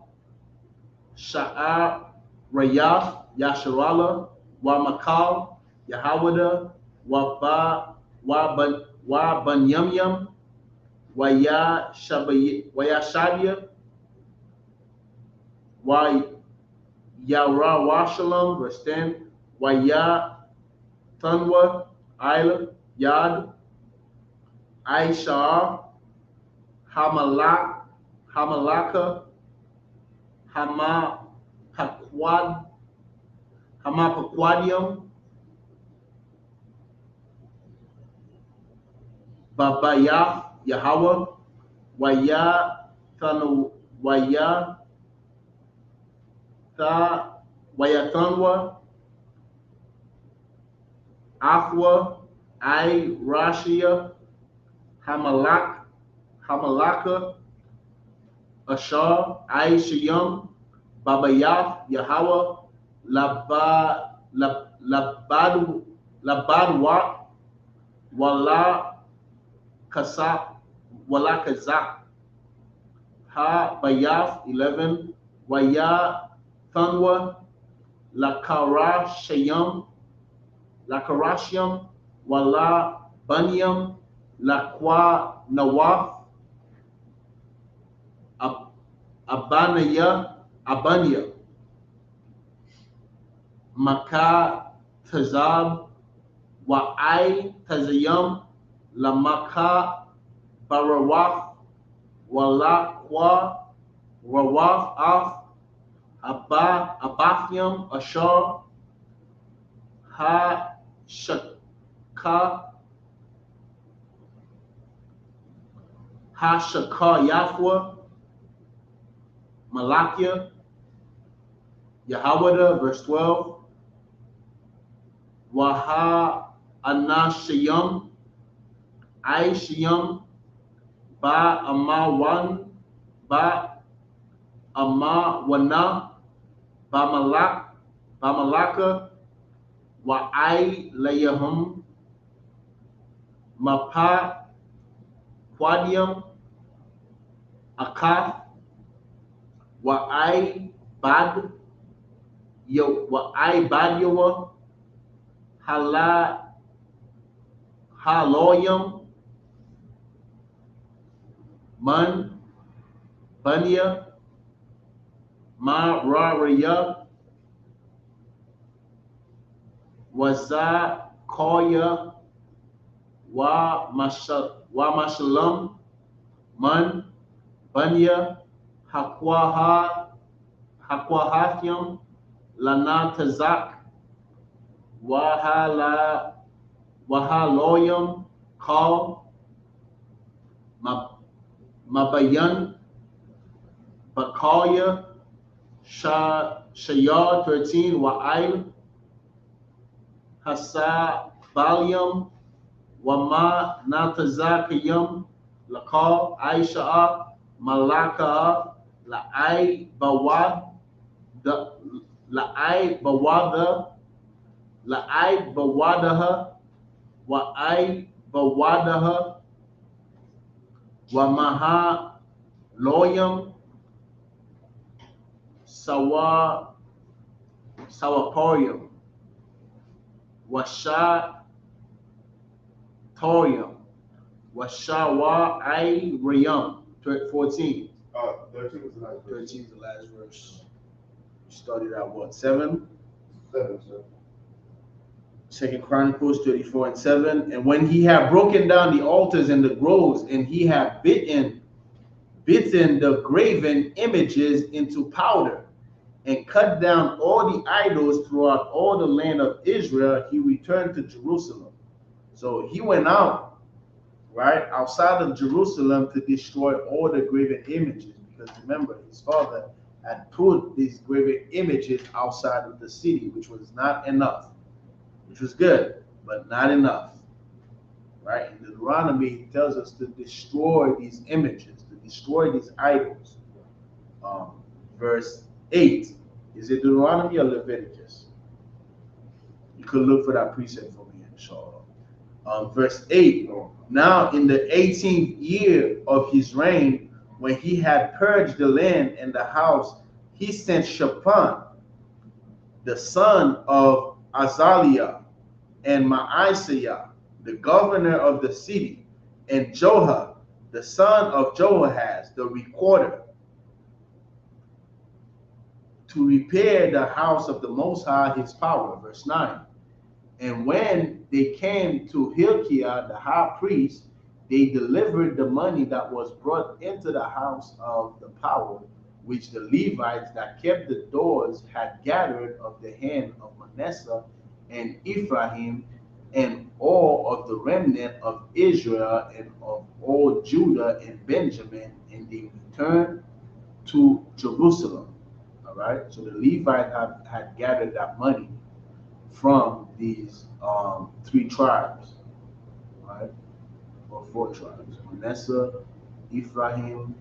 sha'ar rayaf yasharala wa makal yahawada wa banyamyam wa yashabia wa yara washalam. Verse 10. Wa ya Tanwa, Isla, Yad, Aishar, Hamalaka, Hamapaquadium, Babayah, Yahweh, Waya Tanwa, Afwa, I Rashia, Hamalaka, Ashar, I Shiyam, Babayah, Yahweh, Labadwat, wala kazak, ha bayaf 11, waya thanwa lakarashayam, wala banyam lakwa nawaf abanya maka tazab wa ai tazayam la maka barawaf wala kwa rawaf af abathyam ashar ha shaka yafwa Malakia Yahawada, verse 12. Waha anashayam aishayam ba amawan ba amawana ba malaka wa ai layahum mapa quadium akaf wa ai bad yawa haloyam man banya ma rariya waza koya wa mashalam man banya hakwahathim lana tazak wahaloyam call mabayan bakaya shayar 13 wa'il hasa balyam wama natazakayam lakal aisha malaka la'ai bawad la'ai bawadaha wa'ai bawadaha wa maha loyam sawaporium washa torium washawa ai rayam 14. 13 was the last verse. 13 is the last verse. We started at what, 7? 7, sir. 2 Chronicles 34 and 7. And when he had broken down the altars and the groves, and he had bitten the graven images into powder, and cut down all the idols throughout all the land of Israel, he returned to Jerusalem. So he went out, right, outside of Jerusalem to destroy all the graven images, because remember, his father had put these graven images outside of the city, which was not enough, which was good, but not enough, right? In Deuteronomy, he tells us to destroy these images, to destroy these idols. Verse 8, is it Deuteronomy or Leviticus? You could look for that precept for me, inshallah. Verse 8, now in the 18th year of his reign, when he had purged the land and the house, he sent Shaphan, the son of Azaliah, and Maaseiah, the governor of the city, and Joah, the son of Jehoahaz, the recorder, to repair the house of the Most High, his power. Verse 9. And when they came to Hilkiah, the high priest, they delivered the money that was brought into the house of the power, which the Levites that kept the doors had gathered of the hand of Manasseh and Ephraim, and all of the remnant of Israel, and of all Judah and Benjamin, and they returned to Jerusalem. All right, so the Levites had gathered that money from these 3 tribes, right, or 4 tribes: Manasseh, Ephraim,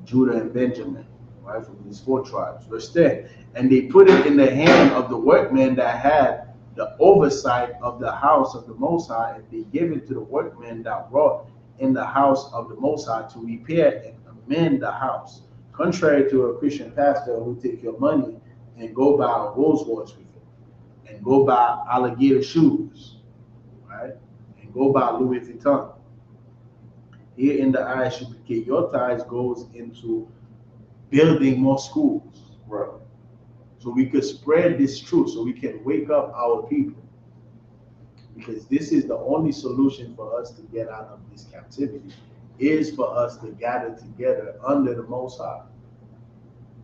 Judah, and Benjamin, right, from these 4 tribes. Verse 10, and they put it in the hand of the workmen that had the oversight of the house of the Most High, and they gave it to the workmen that wrought in the house of the Most High to repair and amend the house. Contrary to a Christian pastor who take your money and go buy a Rolls Royce with it, and go buy alligator shoes, right? And go buy Louis Vuitton. Here in the Isupk, your tithes goes into building more schools. Right. So we could spread this truth, so we can wake up our people. Because this is the only solution for us to get out of this captivity, is for us to gather together under the Most High,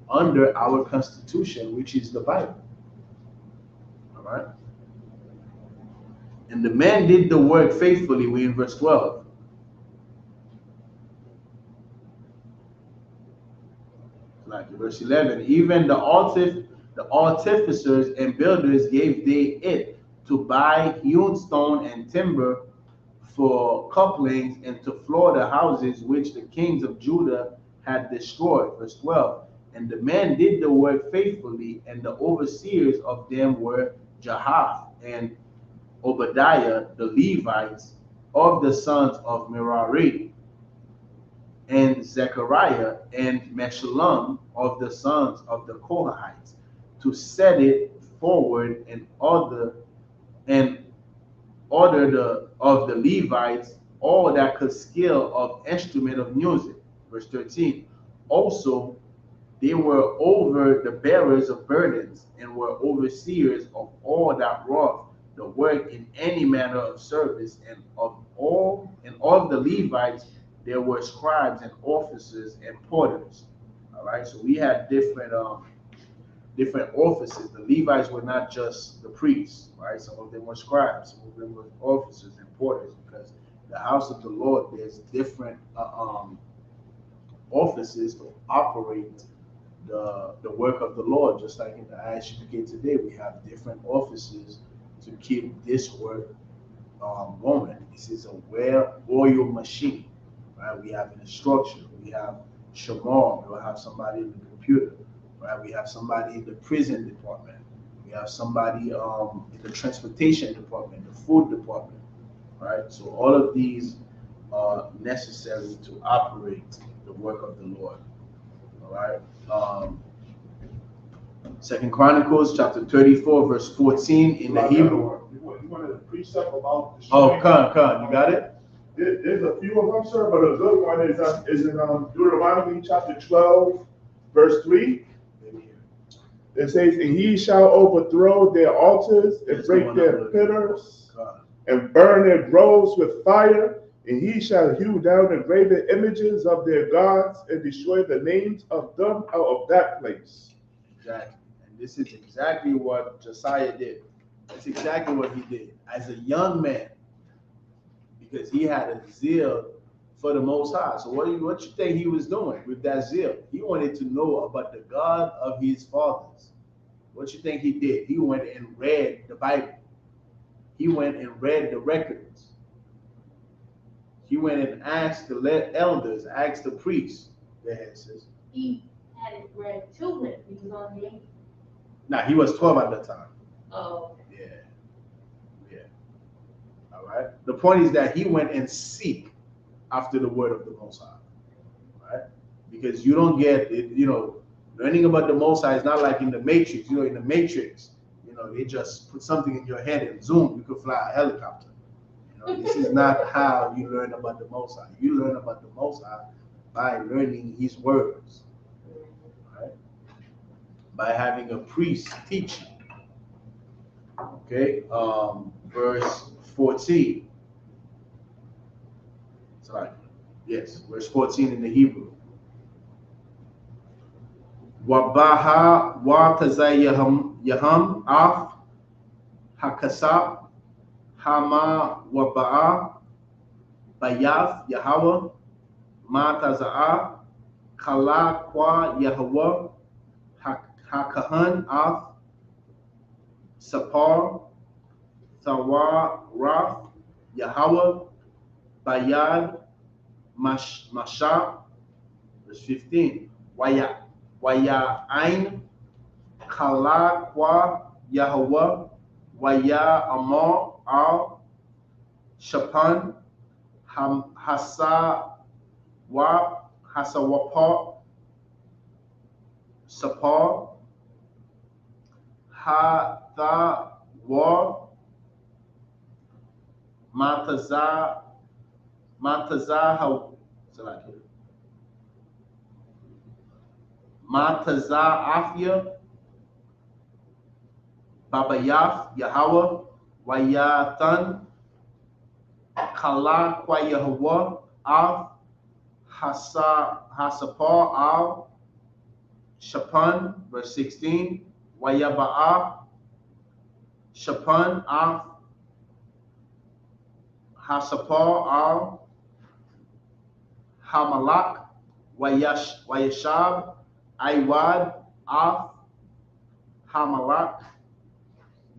under our Constitution, which is the Bible. All right? And the man did the work faithfully. We in verse 12. Like verse 11, even the artificers and builders gave they it to buy hewn stone and timber for couplings and to floor the houses which the kings of Judah had destroyed. Verse 12, and the man did the work faithfully, and the overseers of them were Jahath and Obadiah, the Levites, of the sons of Merari, and Zechariah and Meshullam of the sons of the Kohathites, to set it forward and order of the Levites all that could skill of instrument of music. Verse 13. Also, they were over the bearers of burdens, and were overseers of all that wrought the work in any manner of service, and of the Levites there were scribes and officers and porters. All right, so we had different offices. The Levites were not just the priests, right? Some of them were scribes, some of them were officers and porters, because the house of the Lord, there's different offices to operate the work of the Lord. Just like in the Isupk today, we have different offices to keep this work going. This is a well-oiled machine. Right? We have an instruction. We have Shamar. We'll have somebody in the computer. Right? We have somebody in the prison department. We have somebody in the transportation department, the food department. Right? So all of these are necessary to operate the work of the Lord. All right. Second Chronicles chapter 34, verse 14 in the Hebrew. You wanted a precept about the Oh, Khan, you got it? There's a few of them, sir, but a good one is in Deuteronomy chapter 12, verse 3. It says, and he shall overthrow their altars and break their pillars and burn their groves with fire, and he shall hew down the graven images of their gods and destroy the names of them out of that place. Exactly. And this is exactly what Josiah did. That's exactly what he did as a young man, because he had a zeal for the Most High. So what you think he was doing with that zeal? He wanted to know about the God of his fathers. What you think he did? He went and read the Bible. He went and read the records. He went and asked the elders, asked the priests. Go ahead, sis. He had it read to him. He was on the 8. Now, he was 12 at the time. Oh. Yeah. All right. The point is that he went and seek after the word of the Most High. Right? Because you don't get it, learning about the Most High is not like in the Matrix. In the Matrix, they just put something in your head and zoom, you could fly a helicopter. This is not how you learn about the Most High. You learn about the Most High by learning his words. Right? By having a priest teach you. Okay, verse 14. Sorry. Yes, verse 14 in the Hebrew. Wabaha watazayaham af hakasab hama waba'a bayath Yahweh mataza'a kala kwa Yahweh hakahan af sapar Thawaraf Yahweh Bayad Masha. Verse 15. Waya Ain Kala Kwa Yahweh Waya Amor Al Shapan Hasawapa Sapar Hatha War Mataza Afia Babayaf Yahweh Wayathan Kala Kwa Yahweh Av Hasapar Al Shapan, verse 16, Wayaba'a Shapan Av Hasapar Al Hamalak Wayashab Iwad Av Hamalak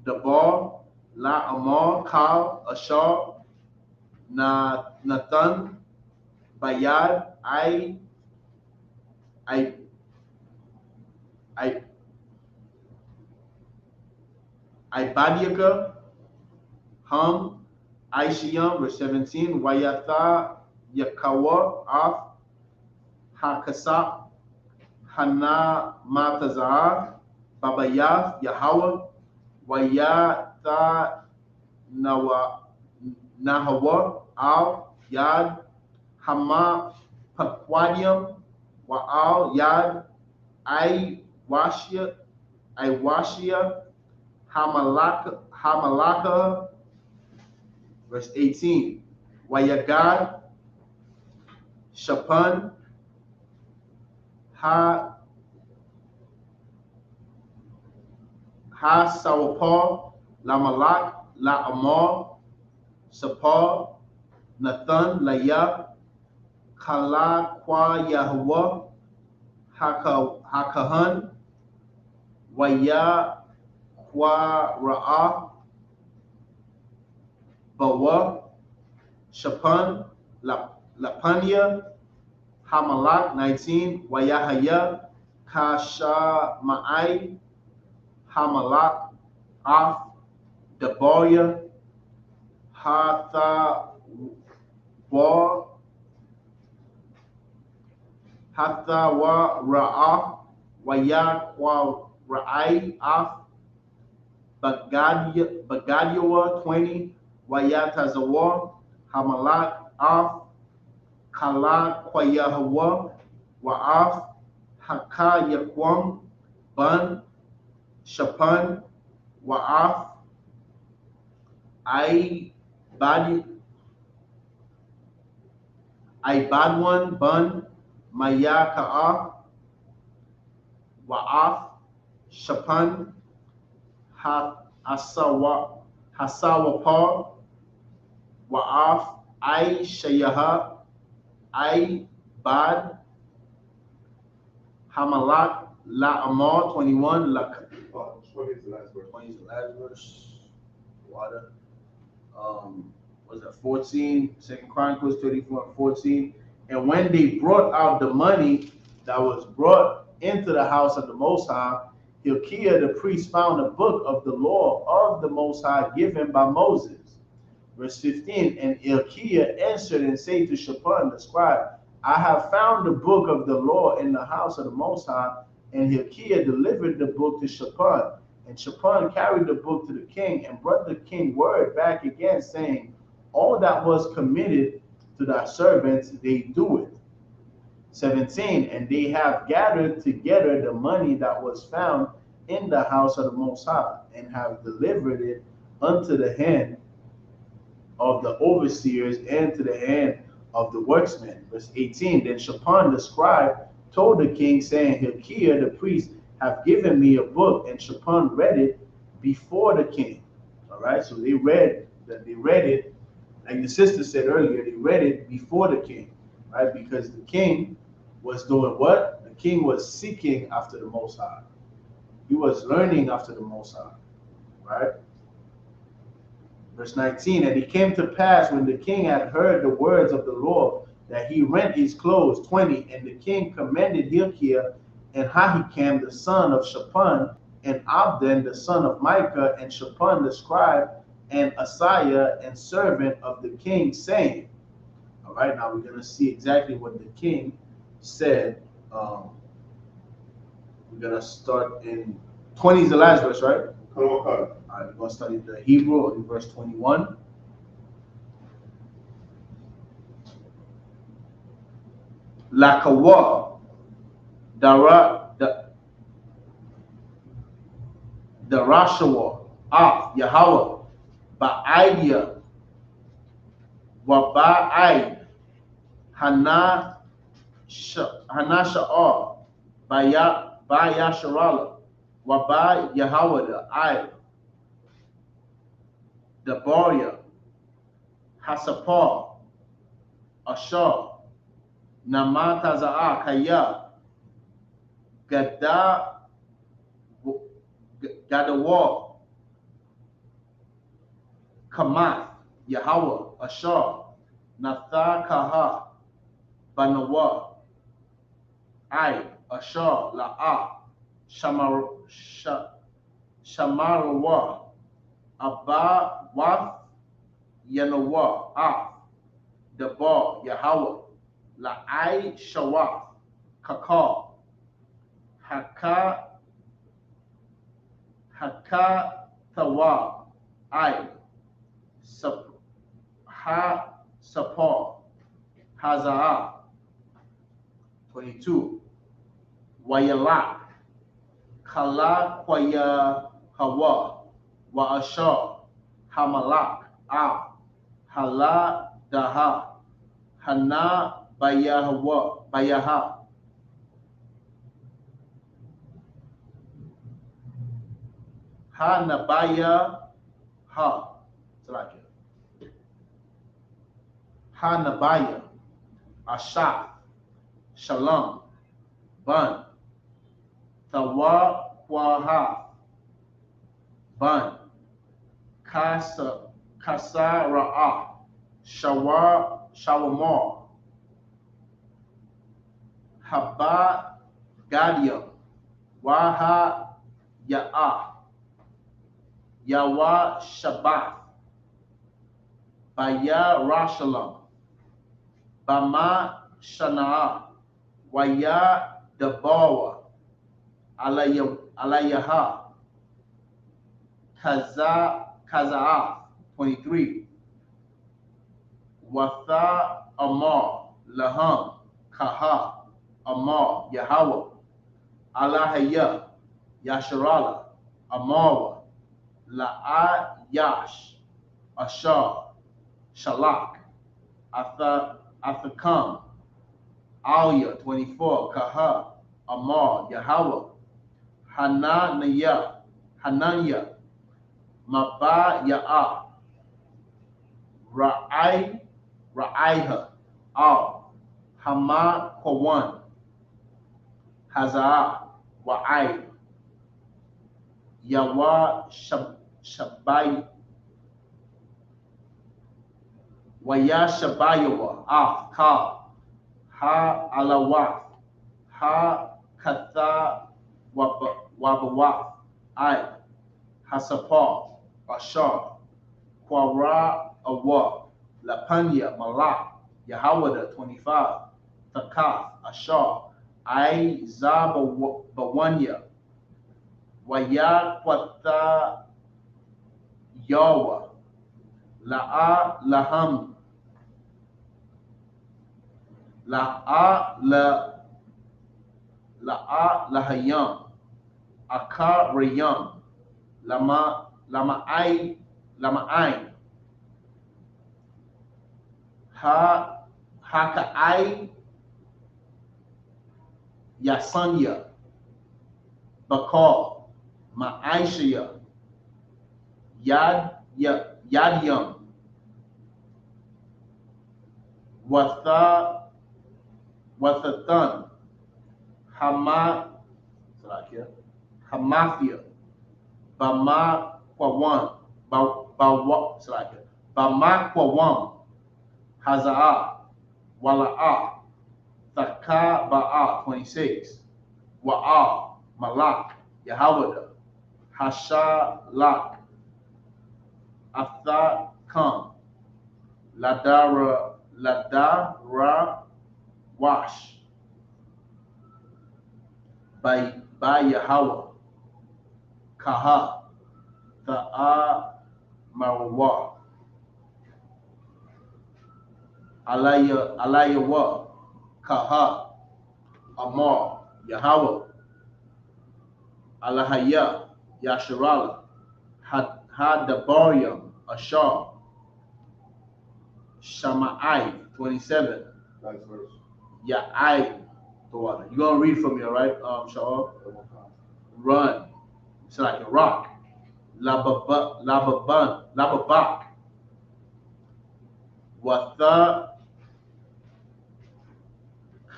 Dabar La Amar Kal Ashar Nathan Bayad I Ibadiaka Ham Aishiam, verse 17, Wayatha Yakawa Af Hakasap Hana Matazah Babayaf Yahweh Wayatha Nahawa Al Yad Hama Pakwadium Wa'al Yad Iwashia Hamalaka, verse 18, Wayagad Shapan Sawapar Lamalak La Amar Sapar Nathan Laya Kala Kwa Yahweh Hakahan Waya Kwa Ra'ah Bawa Shapan Lapania Hamalak 19 Wayahaya Kasha Ma'ai Hamalak Af Daboya Hatha Wa Ra'ah Waya Kwa Ra'ai Af Bagadiwa 20 Wayatazawar Hamalak Af Kala Kwayahawa Wa'af Haka Yakwam Ban Shapan Wa'af Ibadwan Ban Maya Ka'af Wa'af Shapan Hasawapar Wa'af Shayaha Bad Hamalak La Amar 21 20 is the last verse. 20 is the last verse. Water. Was that 14? 2 Chronicles 34 and 14. And when they brought out the money that was brought into the house of the Most High, Hilkiah the priest found a book of the law of the Most High given by Moses. Verse 15, and Hilkiah answered and said to Shaphan the scribe, I have found the book of the law in the house of the Most High. And Hilkiah delivered the book to Shaphan. And Shaphan carried the book to the king and brought the king word back again, saying, all that was committed to thy servants, they do it. 17, and they have gathered together the money that was found in the house of the Most High, and have delivered it unto the hand of the overseers and to the hand of the workmen. Verse 18, then Shaphan the scribe told the king, saying, Hilkiah the priest have given me a book, and Shaphan read it before the king. All right, so they read it, like the sister said earlier, they read it before the king, right? Because the king was doing what? The king was seeking after the Most High. He was learning after the Most High, right? Verse 19, and it came to pass when the king had heard the words of the Lord that he rent his clothes. 20, and the king commended Hilkiah and Ahikam the son of Shaphan and Abdon the son of Micah, and Shaphan the scribe, and Asaiah and servant of the king, saying, all right, now we're going to see exactly what the king said. We're going to start in 20 is the last verse, right? All right, we're going to study the Hebrew in verse 21. Lakawa, Darashawa, Yahweh, Ba'idya, Waba'id, Hana Sha'ar, Bayasharala, Waba Yahweh, I, Dabaria, Hasapar, Ashar, Namataza'a, Kaya, Gadawar, Kamath, Yahweh, Ashar, Nathakaha, Banawa, I, Ashar, La'a, Shamarawa, Abba, Wath, Yanawa, Ah, Dabar, Yahweh, La'ai, Shawaf, Kakar, Haka, Thawa, I, Sapar, Hazaa, 22. Wayalak, Kala Kwaya Hawa, Wa Ashar, Hamalak, Hala Daha, Hana Bayaha, Hanabaya Ha, Hanabaya, Ashaf, Shalom, Ban, Tawa Kwaha, Ban, Kasara'a, Shawamar, Haba Gadia, Waha Ya'ah, Yawa Shabbat, Baya Rashalam, Bama Shana'a, Waya Dabawa, Alayaha, Kaza'a, 23. Watha Amar, Laham, Kaha, Amar, Yahweh, Alahaya, Yasharala, Amara, La'a Yash, Ashar, Shalak, Athakam, Alya, 24, Kaha, Amar, Yahweh, Hananya, Maba Ya'ah, Ra'aiha, Al, Hama Kawan, Hazaa, Wa'ai, Yawa Shabai, Waya Shabayawa, Ka, Ha Alawaf, Ha Katha Wabawaf, I, Hasapar, Ashar, Kwara Awa, Lapanya, Malak, Yahawada, 25, Takaf, Ashar, I, Zabawanya, Waya Kwata Yawa, La'a Laham, La'a Lahayam, Akar Rayam, Lama'ain, Haka'ai, Yasanya, Bakar, Ma'aishaya, Yadyam, Wathatan, Hamathia, Bama Kwawan, Bama Kwawam, Hazaa, Wala'a, Thaka Ba'a, 26, Wa'a, Malak, Yahawada, Hashalak, Athakam, Ladara Wash, by Yahweh, Kaha, Ta'a Marwa, Alayawa, Kaha, Amar, Yahweh, Alahaya, Yasharala, Hadabaryam, Ashar, Shama'ai, 27. Nice verse. Ya'ai, you're gonna read from here, right, Shaul? Run. It's like a rock. Lababak. Watha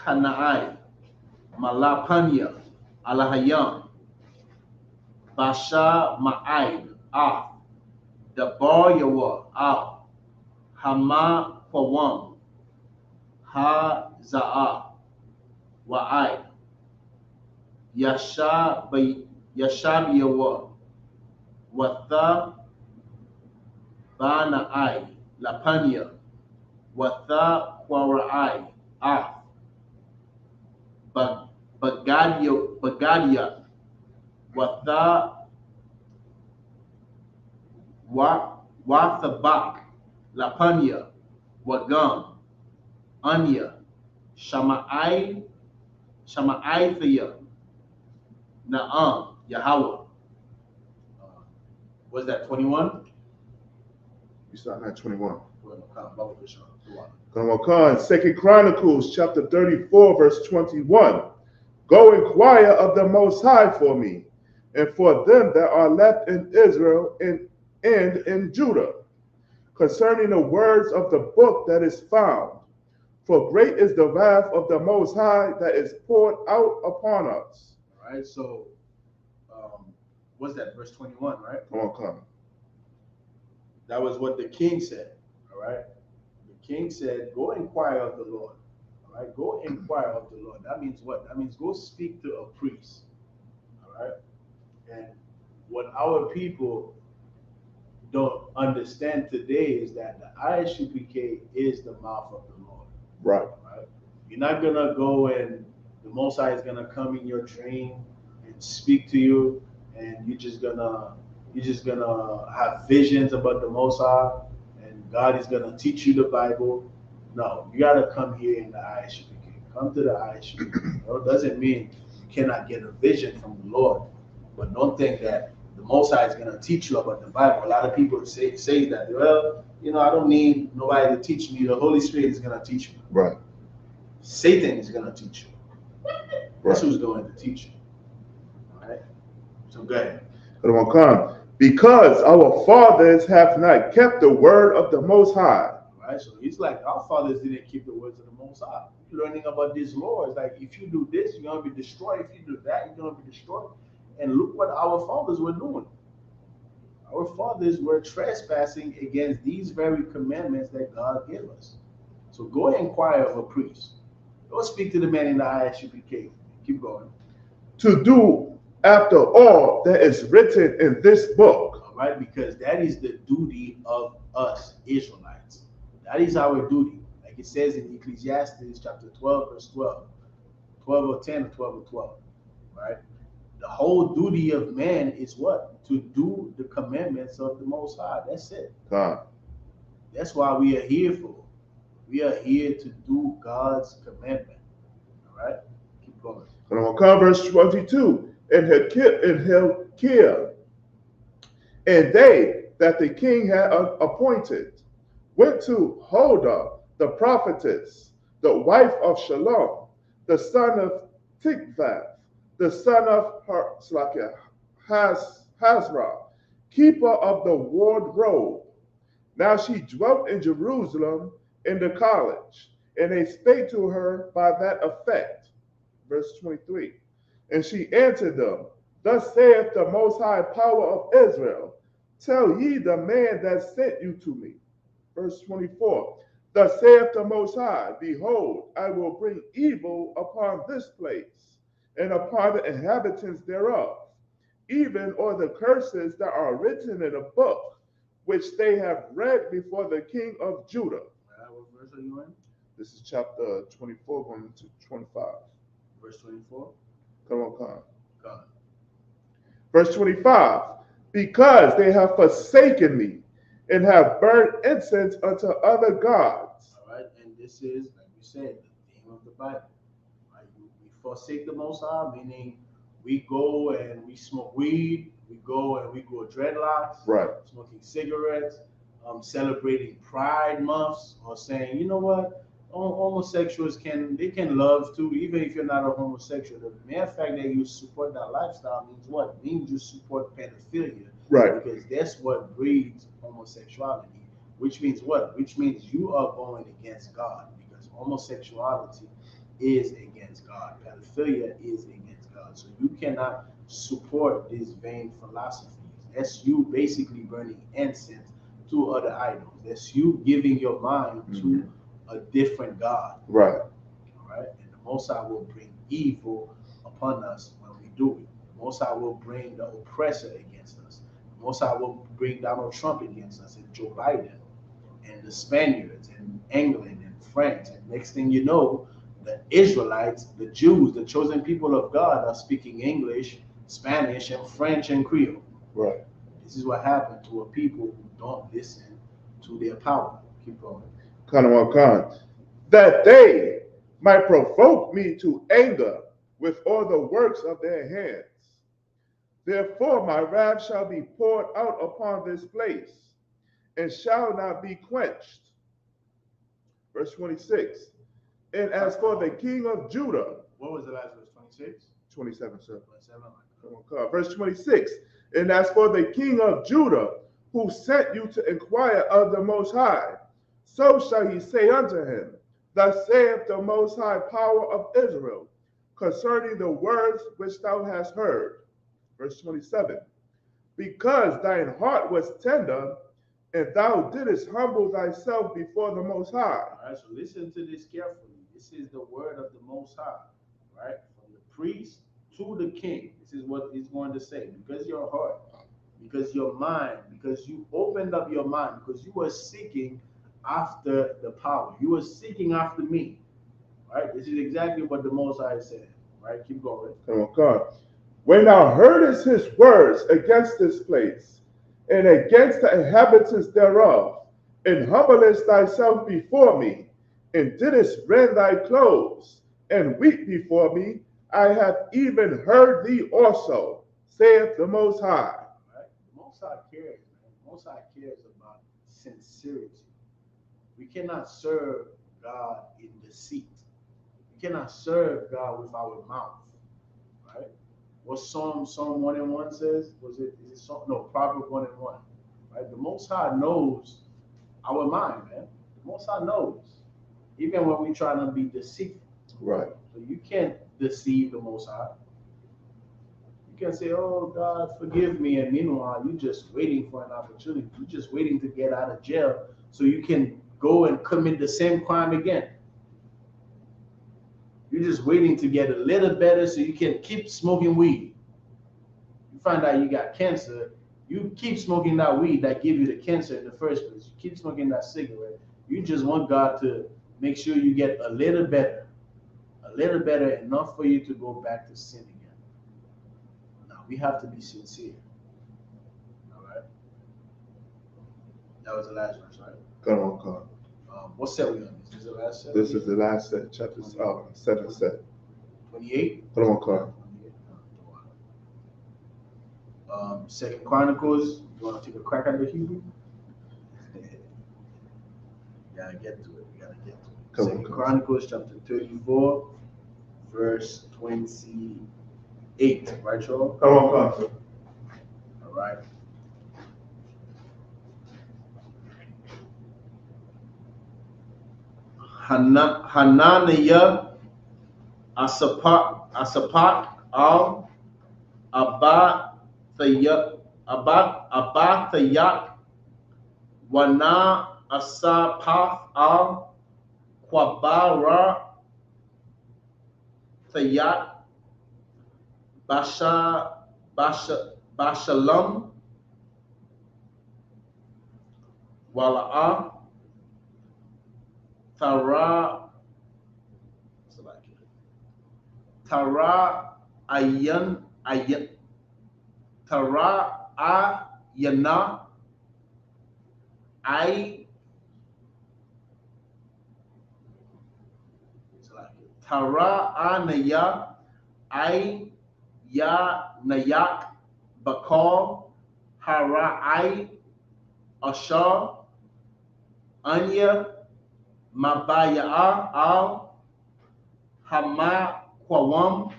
Hanai. Malapanya. Alahayam. Basha Ma'aid. Ah. Dabar Yawa. Ah. Hama Pawam. Ha Za'a. Wa'ai. Yashabiyawa. Watha Bana'ai. Lapanya. Watha Quara'ai. Ah. Bagadia. Watha Wathabak. Lapanya. Wagam. Anya. Shama'ithia. Na'am. Yahweh. Was that 21? You start at 21. Well, Second Chronicles chapter 34, verse 21. Go inquire of the Most High for me, and for them that are left in Israel and in Judah, concerning the words of the book that is found. For great is the wrath of the Most High that is poured out upon us. All right, so what's that, verse 21, right? Come. That was what the king said, all right? The king said, go inquire of the Lord, all right? Go inquire of the Lord. That means what? That means go speak to a priest, all right? And what our people don't understand today is that the Isupk is the mouth of the Lord. Right. You're not gonna go and the Most High is gonna come in your dream and speak to you, and you're just gonna have visions about the Most High, and God is gonna teach you the Bible. No, you gotta come here in the Isupk. Come to the Isupk. It doesn't mean you cannot get a vision from the Lord, but don't think that the Most High is gonna teach you about the Bible. A lot of people say that, well, I don't need nobody to teach me. The Holy Spirit is gonna teach me. Right. Satan is gonna teach you. That's who's going to teach you. All right. So go ahead. Because our fathers have not kept the word of the Most High. All right. So it's like our fathers didn't keep the words of the Most High. Learning about this law is like, if you do this, you're gonna be destroyed. If you do that, you're gonna be destroyed. And look what our fathers were doing. Our fathers were trespassing against these very commandments that God gave us. So go inquire of a priest. Go speak to the man in the Isupk. Keep going. To do after all that is written in this book. All right, because that is the duty of us Israelites. That is our duty. Like it says in Ecclesiastes chapter 12, verse 12. 12 or 10 or 12 or 12. Right? The whole duty of man is what? To do the commandments of the Most High. That's it. God. That's why we are here for. We are here to do God's commandment. All right? Keep going. Verse 22. And Hilkiah, and they that the king had appointed, went to Huldah, the prophetess, the wife of Shalom, the son of Tikvath, the son of Hazra, keeper of the wardrobe. Now she dwelt in Jerusalem in the college, and they spake to her by that effect. Verse 23. And she answered them, Thus saith the Most High Power of Israel, tell ye the man that sent you to me. Verse 24. Thus saith the Most High, Behold, I will bring evil upon this place, and upon the inhabitants thereof, even or the curses that are written in a book, which they have read before the king of Judah. What verse are you in? This is chapter 24, going to 25. Verse 24. Come on, come. God. Verse 25. Because they have forsaken me and have burned incense unto other gods. All right, and this is, like we said, the theme of the Bible. Right? We forsake the Most High, meaning we go and we smoke weed, we go and we grow dreadlocks, Right. smoking cigarettes, celebrating Pride months, or saying, you know what, homosexuals can love too, even if you're not a homosexual. The mere fact that you support that lifestyle means what? It means you support pedophilia. Right. Because that's what breeds homosexuality. Which means what? Which means you are going against God, because homosexuality is against God. Pedophilia is against God. So you cannot support these vain philosophies. That's you basically burning incense to other idols. That's you giving your mind to a different God. Right. All right? And the Most High will bring evil upon us when we do it. The Most High will bring the oppressor against us. The Most High will bring Donald Trump against us, and Joe Biden, and the Spaniards, and England, and France. And next thing you know, the Israelites, the Jews, the chosen people of God are speaking English, Spanish, and French, and Creole. Right. This is what happened to a people who don't listen to their power. Keep going. That they might provoke me to anger with all the works of their hands. Therefore my wrath shall be poured out upon this place, and shall not be quenched. Verse 26. And as for the king of Judah. What was the last verse? 26? 27, sir. 27. Come on, God. Verse 26. And as for the king of Judah, who sent you to inquire of the Most High, so shall he say unto him, Thus saith the Most High power of Israel, concerning the words which thou hast heard. Verse 27. Because thine heart was tender, and thou didst humble thyself before the Most High. All right, so listen to this carefully. This is the word of the Most High, right? From the priest to the king. This is what he's going to say. Because your heart, because your mind, because you opened up your mind, because you were seeking after the power. You were seeking after me, right? This is exactly what the Most High said, right? Keep going. Come on, God. When thou heardest his words against this place, and against the inhabitants thereof, and humblest thyself before me, and didst rend thy clothes, and weep before me, I have even heard thee also, saith the Most High. Right? The Most High cares, man. The Most High cares about sincerity. We cannot serve God in deceit. We cannot serve God with our mouth, right? What Psalm 1:1 says? Proverbs 1:1, right? The Most High knows our mind, man. The Most High knows, even when we try to be deceitful. Right. So you can't deceive the Most High. You can say, "Oh God, forgive me," and meanwhile you're just waiting for an opportunity. You're just waiting to get out of jail so you can go and commit the same crime again. You're just waiting to get a little better so you can keep smoking weed. You find out you got cancer, you keep smoking that weed that gave you the cancer in the first place. You keep smoking that cigarette. You just want God to make sure you get a little better enough for you to go back to sin again. Now, we have to be sincere. All right? That was the last verse, right? Come on, God. What set we on? This is the last set? This is the last set, chapter 7 set. 28? Come on, God. 28. Second Chronicles, you want to take a crack at the Hebrew? Gotta get to it. We gotta get to it. Second Chronicles chapter 34, verse 28. Right, y'all? Come on, God. All right. Hananiah, Isupk, Abathayat, Wana, Asapath, Quabara, Thayat, Basha, Bashalom, Wala'ah, Tara Ayan, Tara Ayana, Tara Anaya, Ya Nayak, Bakal, Hara Ashar, Anya, Mabaya Al, Hama Kwawam,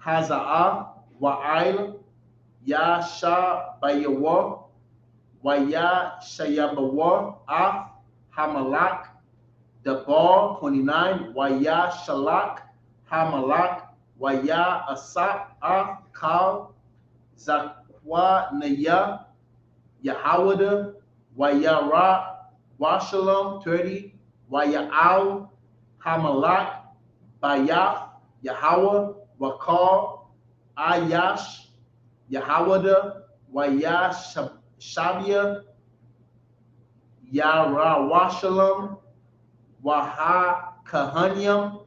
Haza'a, Wa'il, Ya Sha Bayawa, Waya Shayabawa, Af, Hamalak, Dabal 29, Waya Shalak, Hamalak, Waya Asak, Af, Kal, Zakwa Naya, Yahawada, Waya Ra, Washalom 30, Waya Al, Hamalak, Bayaf, Yahweh, Wakal, Ayash, Yahawada, Waya Shabia, Yara Washalom, Waha Kahanyam,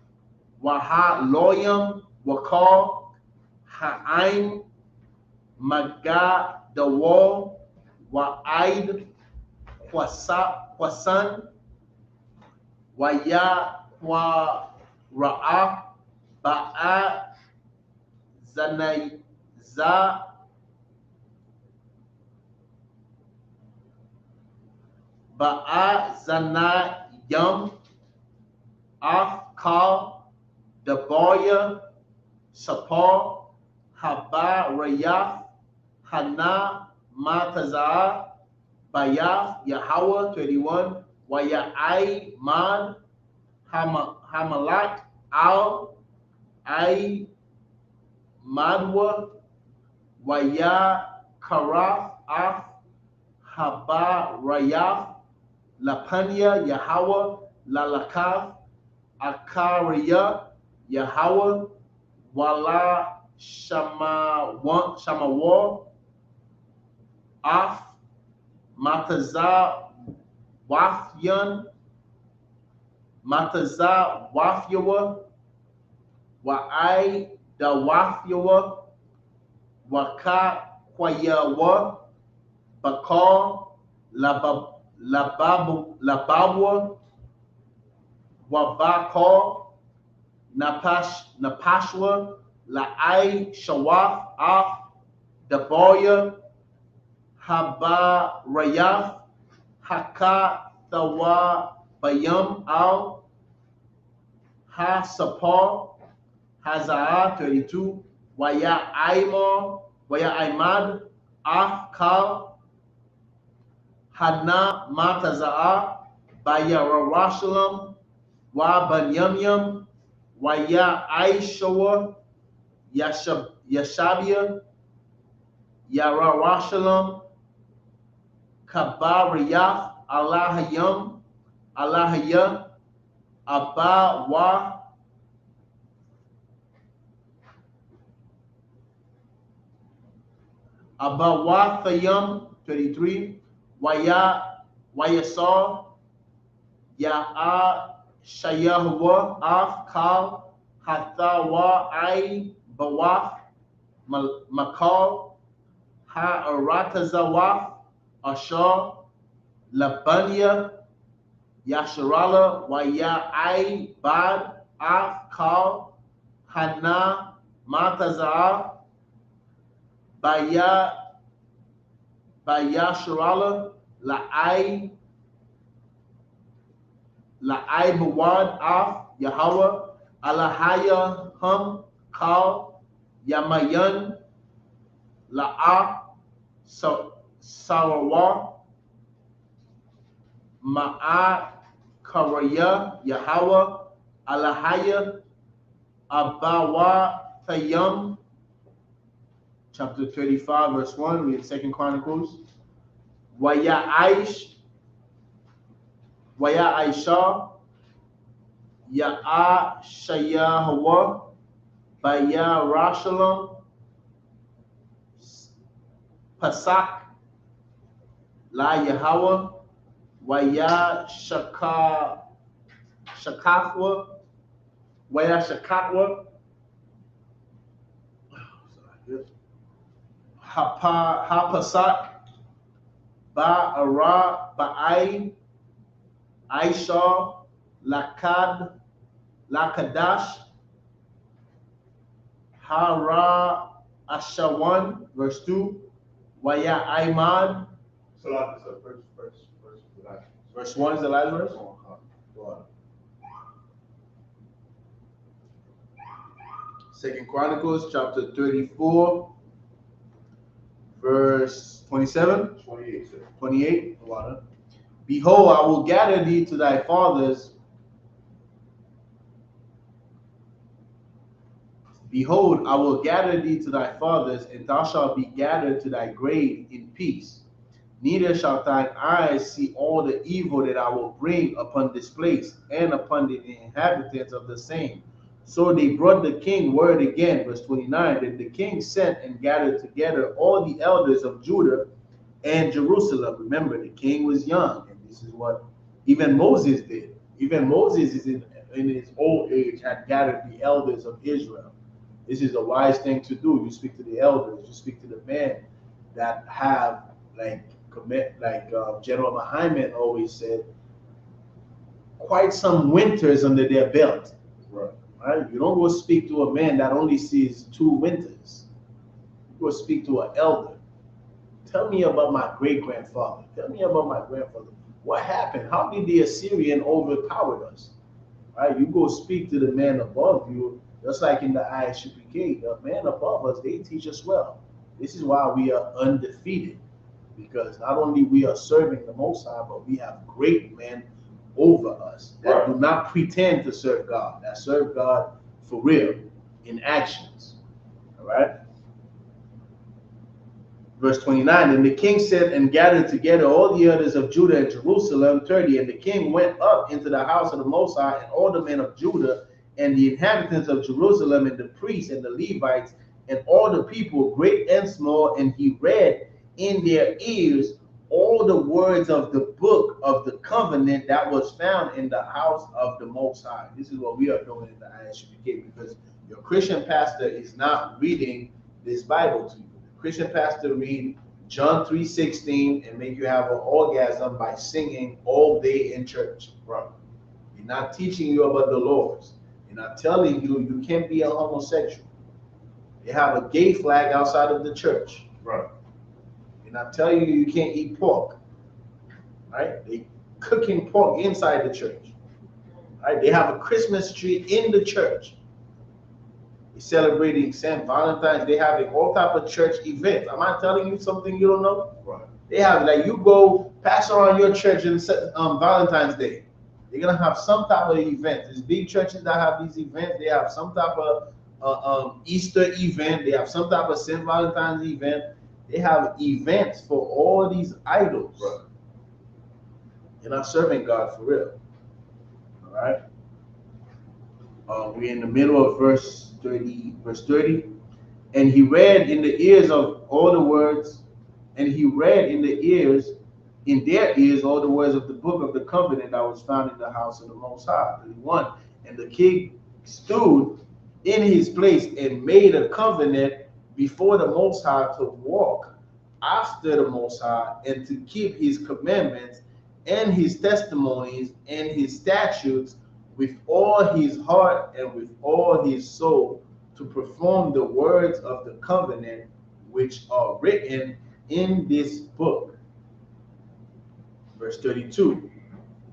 Waha Loyam, Wakal, Ha'aim, Maga Dawal, Wa'aid, Kwasan, Waya Kwa Ra'ah, Ba'a Zanai Za Ba'a Zanayam, Af Kal, Daboya, Sapar, Haba Rayaf, Hana Mataza, Bayaf, Yahweh 21, Waya Mad, Hamalak, Al, Madwa, Waya Karaf, Af, Haba Rayaf, Lapanya, Yahweh, Lalakaf, Akariya, Yahweh, Wala Shamawa, Af, Mataza, Wafyan, Mataza, Wafyawa, Wa'ai, Da Wafyawa, Waka, Kwayawa, Bakal, Lababwa, Wabakal, Napashwa, La'ai, Shawaf, Af, Daboya, Haba Rayaf, Haka, Thawa, Bayam, Al, Ha Sapar, Hazaa 32, Waya Aimar, Waya Aimad, Af Kal, Hana Mataza'a, Baya Rashalam, Wa Banyamyam, Waya Aishawa, Yashabia, Yara Rashalam, Kabariyaf, Allahayam, Allahaya, Abba Wa, Abawathayam 33, Wayasar, Ya'a Shayahwa, Af Kal, Hathawa Ai Bawaf, Makal, Ha'aratazawaf, Ashar, Labanya, Yasharala, Waya Ai Bad, Af Kal, Hana Mataza'a, Bayasharala, La'ai Bawad, Af, Yahweh, Alahaya Hum, Kal, Yamayan, La'ah, Sarawar, Ma'at, Karaya, Yahweh, Alahaya, Abawa Thayam, chapter 35, verse 1, read 2 Chronicles. Waya Aisha, Ya'a Shayahawa, Baya Rashalam, Pasak La Yahweh Waya Shakatwa Waya Shakatwa Hapasat Ba Ara Ba'ai Aisha Lakadash Hara Ashawan, verse 2, Waya Aimad. So that's the first. Verse 1 is the last verse? Go on. Second Chronicles chapter 34, verse 27. 28. 28. Behold, I will gather thee to thy fathers. Behold, I will gather thee to thy fathers, and thou shalt be gathered to thy grave in peace. Neither shall thine eyes see all the evil that I will bring upon this place and upon the inhabitants of the same. So they brought the king word again, verse 29, that the king sent and gathered together all the elders of Judah and Jerusalem. Remember, the king was young, and this is what even Moses did. Even Moses is in his old age had gathered the elders of Israel. This is a wise thing to do. You speak to the elders. You speak to the men that have General Muhammad always said, quite some winters under their belt. Right? You don't go speak to a man that only sees 2 winters. You go speak to an elder. Tell me about my great-grandfather. Tell me about my grandfather. What happened? How did the Assyrian overpower us? Right? You go speak to the man above you, just like in the Isupk. The man above us, they teach us well. This is why we are undefeated. Because not only we are serving the Most High, but we have great men over us that do not pretend to serve God, that serve God for real in actions. All right. Verse 29, and the king said and gathered together all the elders of Judah and Jerusalem, 30, and the king went up into the house of the Most High, and all the men of Judah and the inhabitants of Jerusalem and the priests and the Levites and all the people, great and small, and he read in their ears all the words of the book of the covenant that was found in the house of the Most High. This is what we are doing in the Isupk, because your Christian pastor is not reading this Bible to you. The Christian pastor read John 3:16 and make you have an orgasm by singing all day in church. Bro, he's not teaching you about the laws. He's not telling you you can't be a homosexual. They have a gay flag outside of the church. Right. And I tell you, you can't eat pork. Right? They cooking pork inside the church. Right? They have a Christmas tree in the church. They're celebrating St. Valentine's. They're having all type of church events. Am I telling you something you don't know? Right. They have, like, you go pass around your church on Valentine's Day. They're gonna have some type of event. There's big churches that have these events. They have some type of Easter event. They have some type of St. Valentine's event. They have events for all these idols. Right. You're not serving God for real. All right. We're in the middle of verse 30. Verse 30. And he read in the ears of all the words, and he read in their ears all the words of the book of the covenant that was found in the house of the Most High. 31. And the king stood in his place and made a covenant before the Most High to walk after the Most High and to keep his commandments and his testimonies and his statutes with all his heart and with all his soul, to perform the words of the covenant which are written in this book. Verse 32.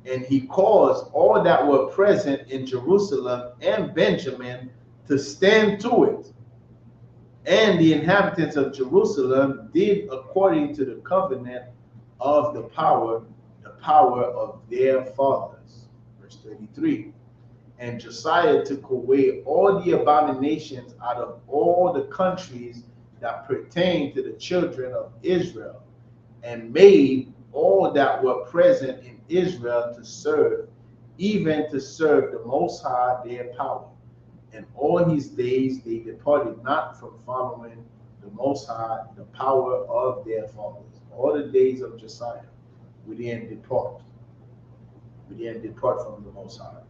And he caused all that were present in Jerusalem and Benjamin to stand to it. And the inhabitants of Jerusalem did according to the covenant of the power of their fathers. Verse 33. And Josiah took away all the abominations out of all the countries that pertain to the children of Israel, and made all that were present in Israel to serve, even to serve the Most High their power. And all his days they departed not from following the Most High, the power of their fathers. All the days of Josiah, we didn't depart. We didn't depart from the Most High.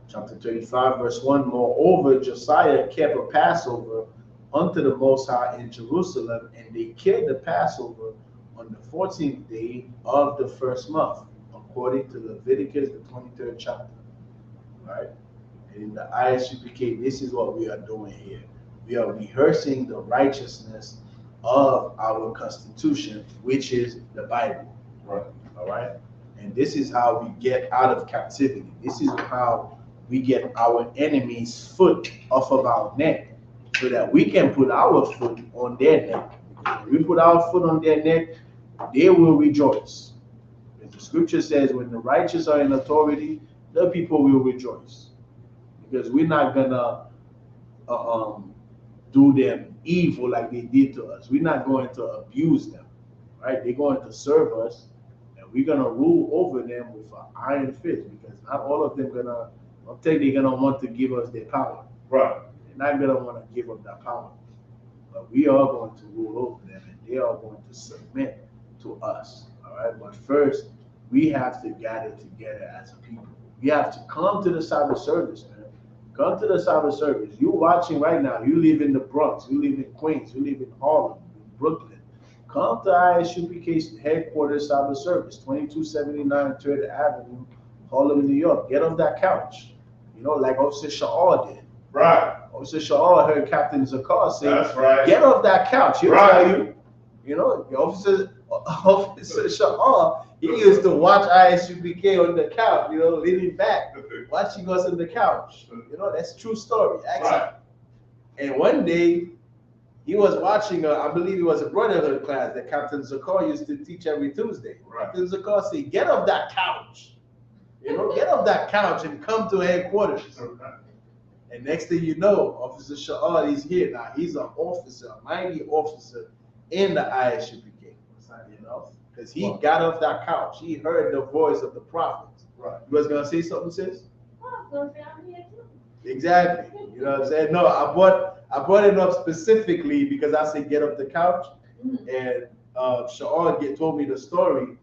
Chapter 35, verse 1, moreover, Josiah kept a Passover unto the Most High in Jerusalem, and they killed the Passover on the 14th day of the first month, according to Leviticus, the 23rd chapter. Right? And in the Isupk, this is what we are doing here. We are rehearsing the righteousness of our Constitution, which is the Bible. Right. All right? And this is how we get out of captivity. This is how we get our enemy's foot off of our neck, so that we can put our foot on their neck. Because when we put our foot on their neck, they will rejoice. As the scripture says, when the righteous are in authority, the people will rejoice. Because we're not gonna do them evil like they did to us. We're not going to abuse them, right? They're going to serve us, and we're gonna rule over them with an iron fist. Because not all of them don't think they're gonna want to give us their power. Right. They're not gonna want to give up that power. But we are going to rule over them, and they are going to submit to us. All right. But first, we have to gather together as a people. We have to come to the Sabbath service, man. Come to the Sabbath service. You're watching right now. You live in the Bronx. You live in Queens. You live in Harlem, in Brooklyn. Come to Isupk headquarters Sabbath service, 2279 3rd Avenue, Harlem, New York. Get off that couch. You know, like Officer Sha'ar did. Right. Officer Sha'ar heard Captain Zakar say, That's right. get off that couch. He'll Right. tell you. You know, the Officer Sha'ar, he used to watch Isupk on the couch, you know, leaning back, watching us on the couch. You know, that's a true story. Right. And one day, he was watching, I believe it was a brotherhood class that Captain Zakar used to teach every Tuesday. Right. Captain Zakar said, get off that couch. You know, get off that couch and come to headquarters. And next thing you know, Officer Sha'ar is here now. He's an officer, a mighty officer in the Isupk. You know, because he got off that couch. He heard the voice of the prophets. Right. You was gonna say something, sis? Oh, I was gonna say I'm here too. Exactly. You know what I'm saying? No, I brought it up specifically because I said get off the couch, and Sha'ar told me the story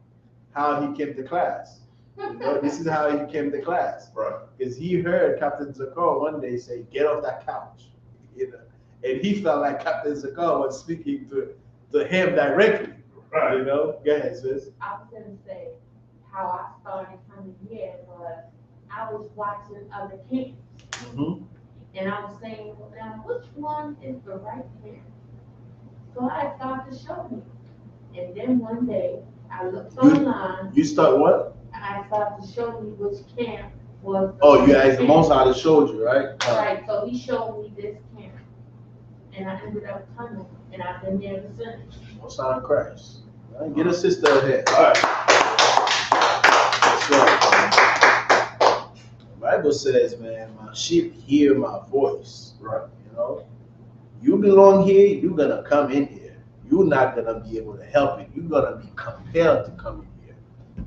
how he came to class. You know, this is how he came to class. Right. Because he heard Captain Zakar one day say, "Get off that couch," you know, and he felt like Captain Zakar was speaking to him directly. Right. You know, go ahead, sis. I was gonna say how I started coming here was I was watching other camps, Mm-hmm. and I was saying, well, now which one is the right camp? So I started to show me, and then one day I looked online. You start what? I started to show me which camp was. Oh, you right asked the camp. Most High to show you, right? Right, so he showed me this camp, and I ended up coming, and I've been there ever since. Most High in Christ. All right, get a sister ahead. All right. That's right. The Bible says, man, my sheep hear my voice. Right. You know, you belong here, you're gonna come in here. You're not gonna be able to help it. You're gonna be compelled to come in here.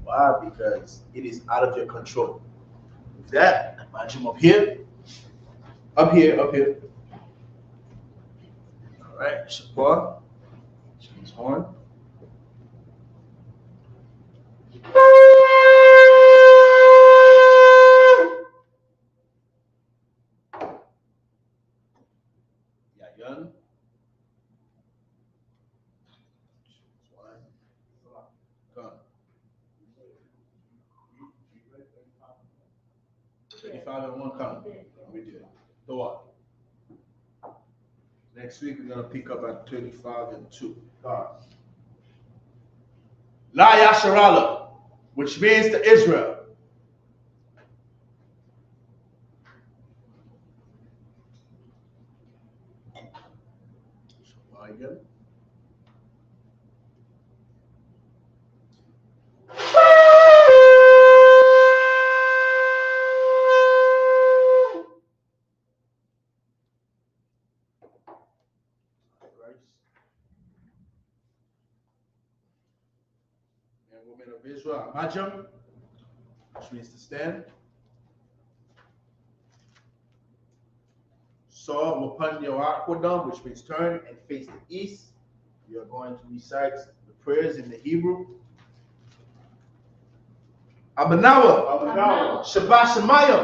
Why? Because it is out of your control. With that, imagine up here. Up here, up here. All right, Shapar. James Horn. Yayan. Gun. 35 and 1 come. We did. So what? Next week we're gonna pick up at 35 and 2. La Yasharala, which means to Israel. Again. And women of Israel, Majam, which means to stand. So upon your aquadom, which means turn and face the east, you're going to recite the prayers in the Hebrew. Abanawa, Shabbat Shemayim,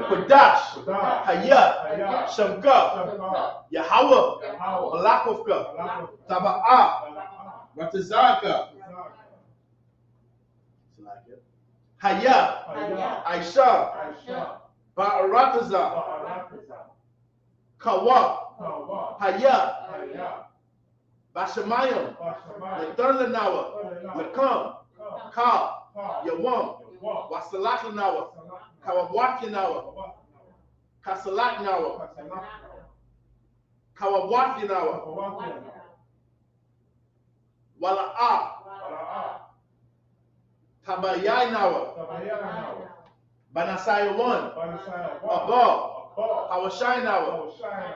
Kodash, Hayat, Shamka, Yahweh, Malakovka, Taba'ah, Ratazaka, Hayat, Aisha, Ba'arataza, Kawa, Hayat, Bashamayim, Laternanawa, Lakam, Ka, Yawam, Wasalakanawa, Kawawakinawa, Kasalaknawa, Kawawakinawa, Wala'a, Tabayainawa, Banasayawan, Abba, Hawashainawa,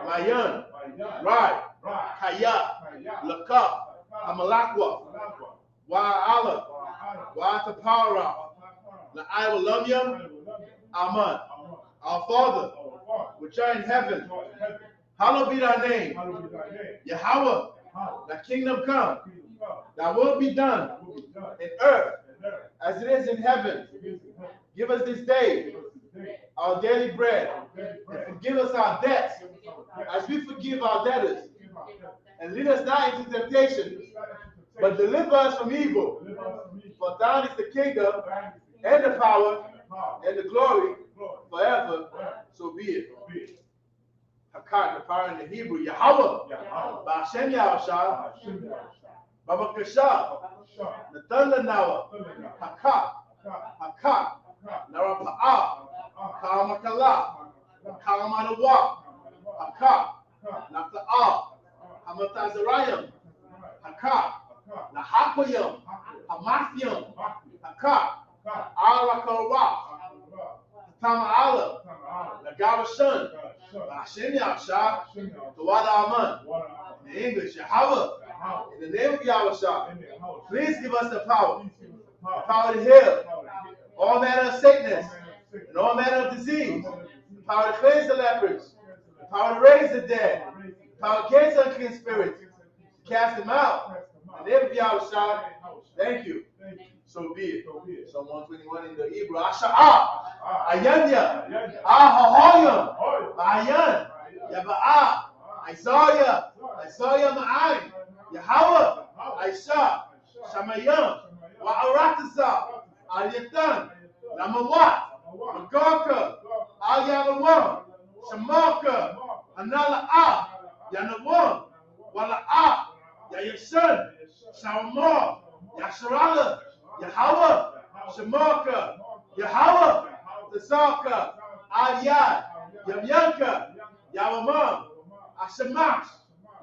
Mayan, Rai, Kaya, Laka, Amalakwa, Wa'ala, Wa'atapara, La'awalamyam, Aman. Our Father, which art in heaven, hallowed be thy name. Yahweh, thy kingdom come, thy will be done in earth as it is in heaven. Give us this day our daily bread, and forgive us our debts as we forgive our debtors. And lead us not into temptation, but deliver us from evil. For thine is the kingdom, and the power, and the glory, forever. So be it. Hakat, the power in the Hebrew, Yahweh, Ba'ashem Yahushua, Babakashah, Nathan Nawa, Hakat, Narapa'ah, Karamakala, Karamanawa, Hakat, Nafta'ah, Hamatazarayim, Hakat, Nahakoyim, Hamathium, Hakat, Arakara, Tama'ala, Nagavashan, Hashem Yahushua, Tawada Aman. In English, Yahweh, in the name of Yahushua, please give us the power to heal all manner of sickness and all manner of disease, the power to cleanse the lepers, the power to raise the dead, the power to cast unclean spirits, to cast them out. In the name of Yahushua, thank you. So be it. Psalm 121 in the Hebrew. Asha'ah, Ayanya, Ahahoyam, Ayan, Yaba'ah, Isaiah, Ma'ay, Yahweh, Aisha, Shamayam, Wa'arataza, Al-Yatan, Lamawat, Magaka, Al-Yanawam, Shamaka, Anala'a, Yanawam, Wala'a, Yayashan, Shawamah, Yasharala, Yahweh, Shamaka, Yahweh, Tasaka, Al-Yad, Yamyanka, Yawamam, Ashamash,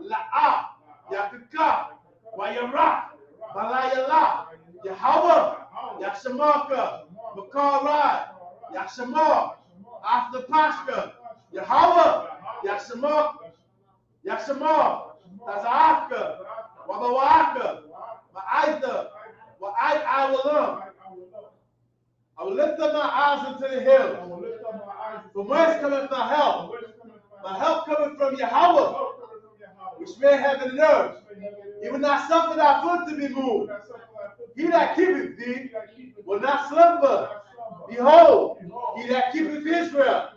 La'a, Yakaka, Wayarak, Balayala, Yahweh, Yashamaka, Makarai, Yashamah, after Pascha, Yahweh, Yashamah, Tazaka, Wabawaka, Ma'aita, I will lift up my eyes into the hills. From whence cometh my help? My help cometh from Yahweh, which made heaven and earth. He will not suffer thy foot to be moved. He that keepeth thee will not slumber. Behold, he that keepeth Israel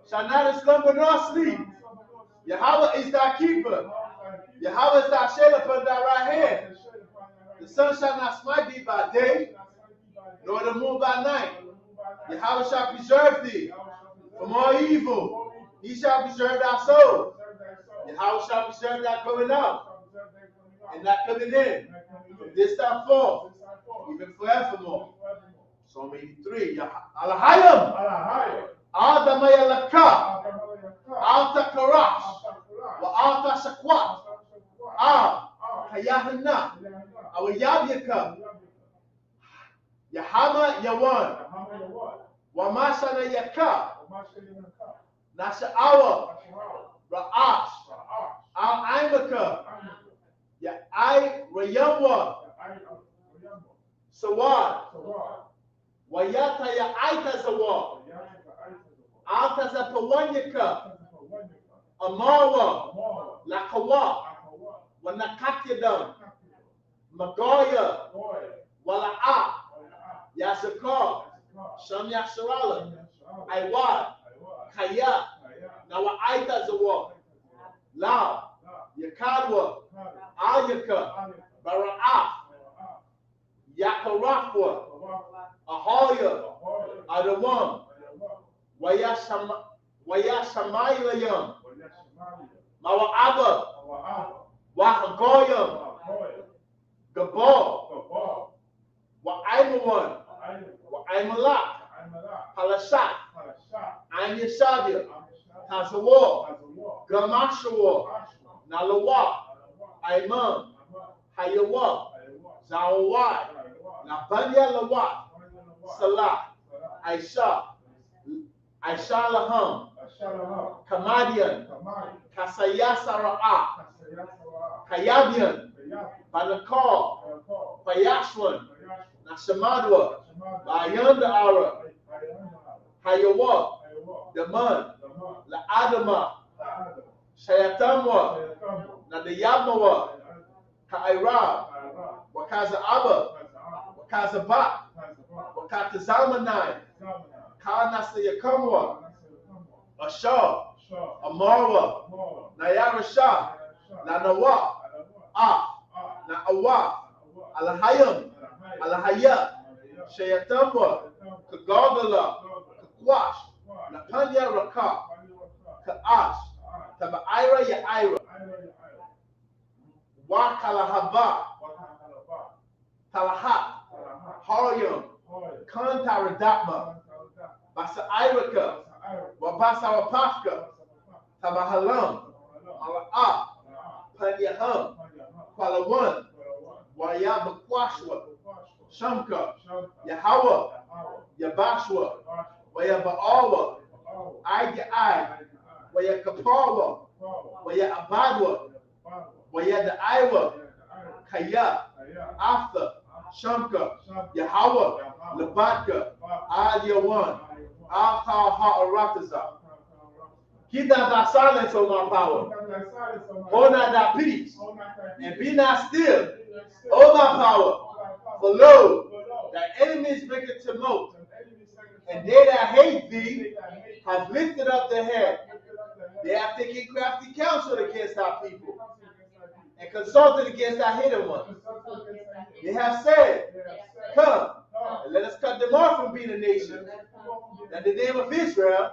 shall neither slumber nor sleep. Yahweh is thy keeper. Yahweh is thy shade upon thy right hand. The sun shall not smite thee by day, nor the moon by night. Yahweh shall preserve thee from all evil. He shall preserve thy soul. Yahweh shall preserve thy going out and thy coming in from this time forth, even forevermore. Psalm 83. Alahayim, Adamayalaka, Alta Karash, Wa Alta Shakwat, Hayahana, Awayabyaka, Yahama Yawan, Wamashana Yaka, Nasha'awa, Ra'ash, Al-Aimaka, Ya'ai Rayamwa, Sawad, Wayata Ya'aita Zawad, Alta Zapawanyaka, Amawa, Lakawa, Wanakakidam, Magoya, Wala'a, Yasakar, Sham Yasharala, Aiwad, Kaya, Nawaaita Zawa, La, Yakadwa, Ayaka, Bara'ah, Yakarafwa, Ahoya, Adawam, Wayashamaylayam, Mawa'aba, Wahagoyam, Gabal, Wa'aimawan, Wa'aimalak, Halashat, Anyashabia, Tazawa, Gamashawa, Nalawa, Aiman, Hayawa, Zawawai, Nabanya Lawa, Salah, Aisha, Aisha Laham, Kamadian, Kasayasara'a, Kayabian, Banakal, Payashwan, Nashamadwa, Bayanda Ara, Hayawa, Daman, La Adama, Shayatamwa, Nadayamawa, Ka'ira, Wakaza Abba, Wakaza Ba, Wakata Zamanai, Kanasa Yakamwa, Ashar, Amarwa, Nayara Shah, Nanawa, Na'awa, Alahayam, Alahaya, Shayatamwa, Kagagala, Kakwash, Napanya Raka, Ka'ash, Tabaira Ya'ira, Wakalahaba, Talahat, Haryam, Kantaradapma, Basa Iraka, Wabasa Wapafka, Tabahalam, Ala'ah, Panyaham, Kwalawan, Wayabakwashwa, Shamka, Yahawa, Yabashwa, Wayabaawa, Ai, Wayakapawa, Wayabadwa, Wayadaiwa, Kaya, Afta, Shamka, Yahawa, Labatka, Al-Yawan, Al-Ha'arataza. Keep not thy silence, O my power. Hold not thy peace. And be not still, O my power. For lo, thy enemies make a tumult. And they that hate thee have lifted up their head. They have taken crafty counsel against our people, and consulted against our hidden ones. They have said, come, and let us cut them off from being a nation, that the name of Israel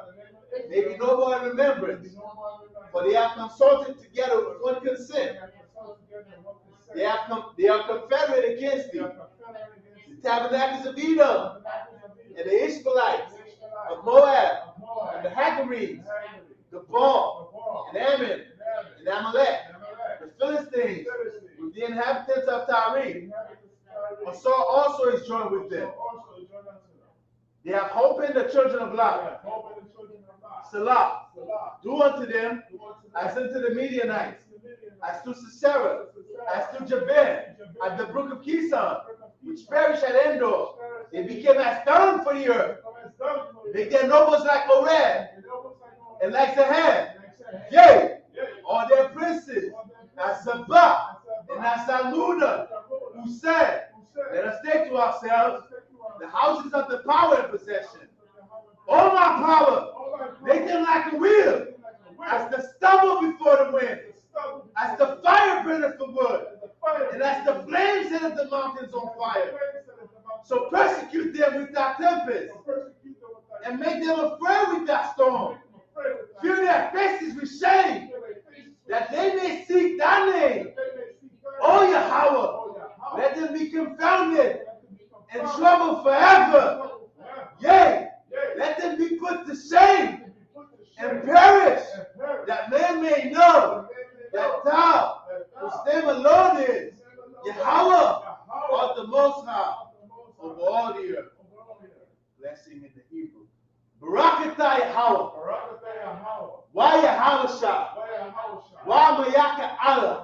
may be no more in remembrance. For they have consulted together with one consent. They are confederate against thee. The tabernacles of Edom, and the Ishmaelites of Moab, and the Hagarenes, the Baal, and Ammon, and Amalek, the Philistines, with the inhabitants of Tyre. Esau also is joined with them. They have hope in the children of Lot. Salah, do unto them as unto the Midianites, as to Sisera, as to Jabin, at the brook of Kison, which perished at Endor. They became as dung for the earth. Make their nobles like Oreb, and like Zahab. Yea, all their princes, as Sabbath, and as Salmuda, who said, let us take to ourselves the houses of the power and possession. All my power, make them like a wheel, as the stubble before the wind, as the fire burneth for wood, and as the flames set the mountains on fire. So persecute them with thy tempest, and make them afraid with thy storm. Fill their faces with shame, that they may seek thy name. O Yahweh, let them be confounded and troubled forever. Yea, let them be put to shame and perish, that man may know that thou, whose name alone is Yahweh, art the Most High over all the earth. Blessing in the Hebrew. Barakatah Yahweh. Why Yahweh Shah? Why Mayaka Allah?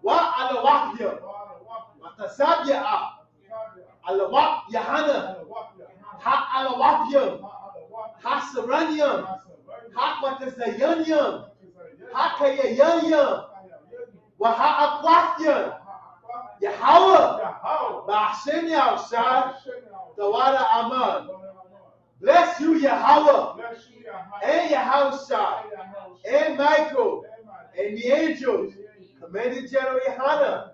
Why Alawakya? Matasabya Alawak Yahana. Ha Alawakyam. Ha Saranyam. Ha Matazayanyam. Hakaya Yanyam. Wahakwatyan. Yahweh. Ba'ashem Yahushai. Tawada Aman. Bless you, Yahweh. And Yahushai. And Michael. And the angels. Commanding General Yohanan.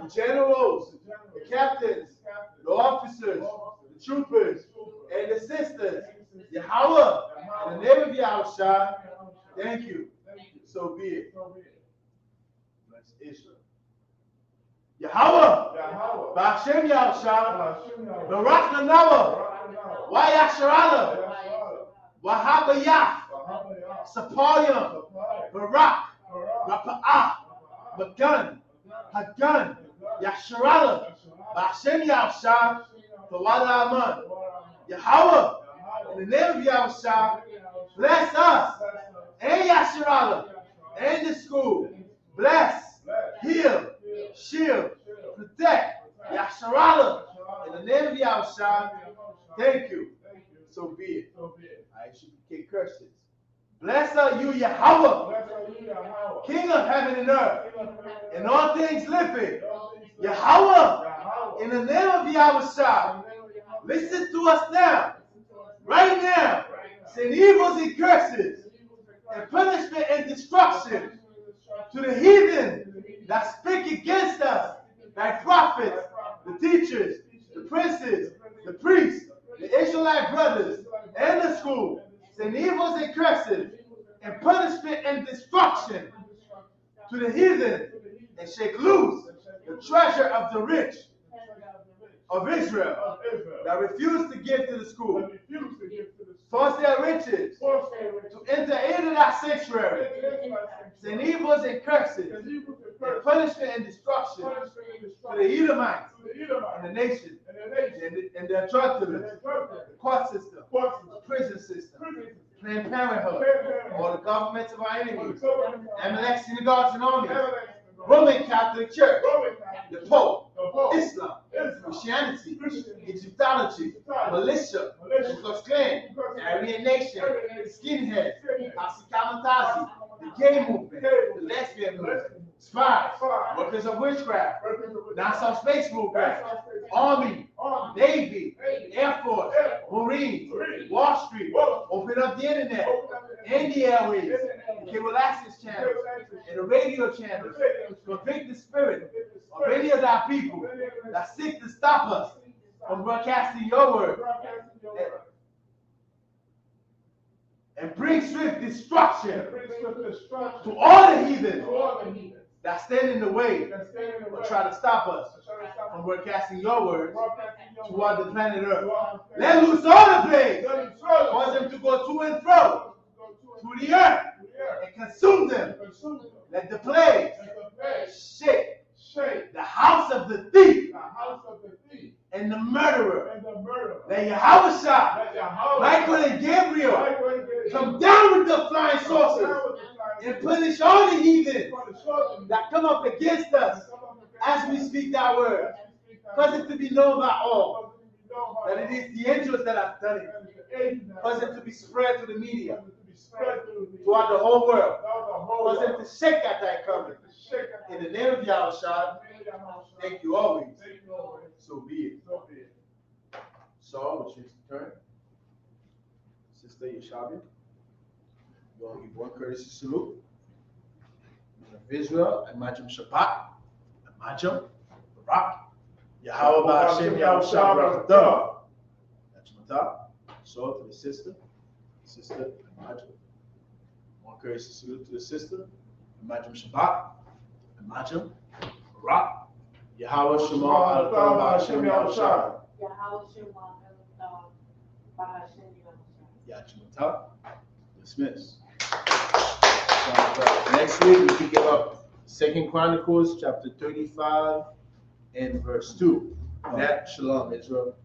The generals. The captains. The officers. The troopers. And the sisters. Yahweh. In the name of Yahushai. Thank you. So be it. Bless Israel. Yahweh. Ba'ashem Yahushai. Barak Nanawa. Wayasharala. Wahabayah. Sapayam. Barak. Rapa'ah. Magan. Hagan. Yasharala. Ba'ashem Yahushai. Tawada Aman. Yahweh. In the name of Yahushai. Bless us. And Yasharala. And the school. Bless. Heal. Shield. Protect. Yasharala. In the name of Yahushai. Thank you. So be it. I should kick curses. Blessed are you, Yahweh, King of heaven and earth, and all things living. Yahweh, in the name of Yahushua, listen to us now, right now. Send evils and curses, and punishment and destruction to the heathen that speak against us, thy prophets, the teachers, the princes, the priests, the Israelite brothers, and the school. Send evils and curses, and punishment and destruction to the heathen, and shake loose the treasure of the rich of Israel that refuse to give to the school. Force their riches to enter into that sanctuary. Send evils and curses, and punishment and destruction to the Edomites and the nation, and their drug dealers, the court system, the prison system, Planned Parenthood, all the governments of our enemies, Amalek synagogues and armies, Roman Catholic Church, the Pope, Islam, Christianity, Egyptology, militia, Ku Klux Klan, Aryan Nation, skinheads, Kamikaze, the gay movement, the lesbian movement, spies, workers of witchcraft, NASA space movement, Army, Navy, Air Force, Marines, Wall Street, open up the internet, and the airways, the cable access channels, and the radio channels, convict the spirit of any of our people that seek to stop us from broadcasting your word, and bring swift destruction to all the heathen that stand in the way or try to stop us from broadcasting your word toward the planet Earth. Let loose all the plagues, cause them to go to and fro through the earth and consume them. Let the plagues shake the house of the thief and the murderer. Let Yahushua, Michael and Gabriel come down with the flying saucers and punish all the heathen that come up against us as we speak that word. Cause it to be known by all that it is the angels that have done it. Cause it to be spread to the media, throughout the whole world. Cause it to shake at thy coming. In the name of Yahushua, thank you always. So be it. So, which is turn. Sister Yeshabi, you're going to give one courtesy salute. Of Israel, Imajim Shabbat, Imajim, Barak, Yahweh Ba'ashem Yahushua Barakatah. That's my top. So to the sister, Imajim. One courtesy salute to the sister, Imajim Shabbat, Imajim, Barak, Yahweh Shema Al Ba'ashem Yahushua. Yahweh Shema Al Ba'ashem Yahushua. Yachimata, dismiss. Next week we pick it up 2 Chronicles chapter 35 and verse 2. That Shalom Israel.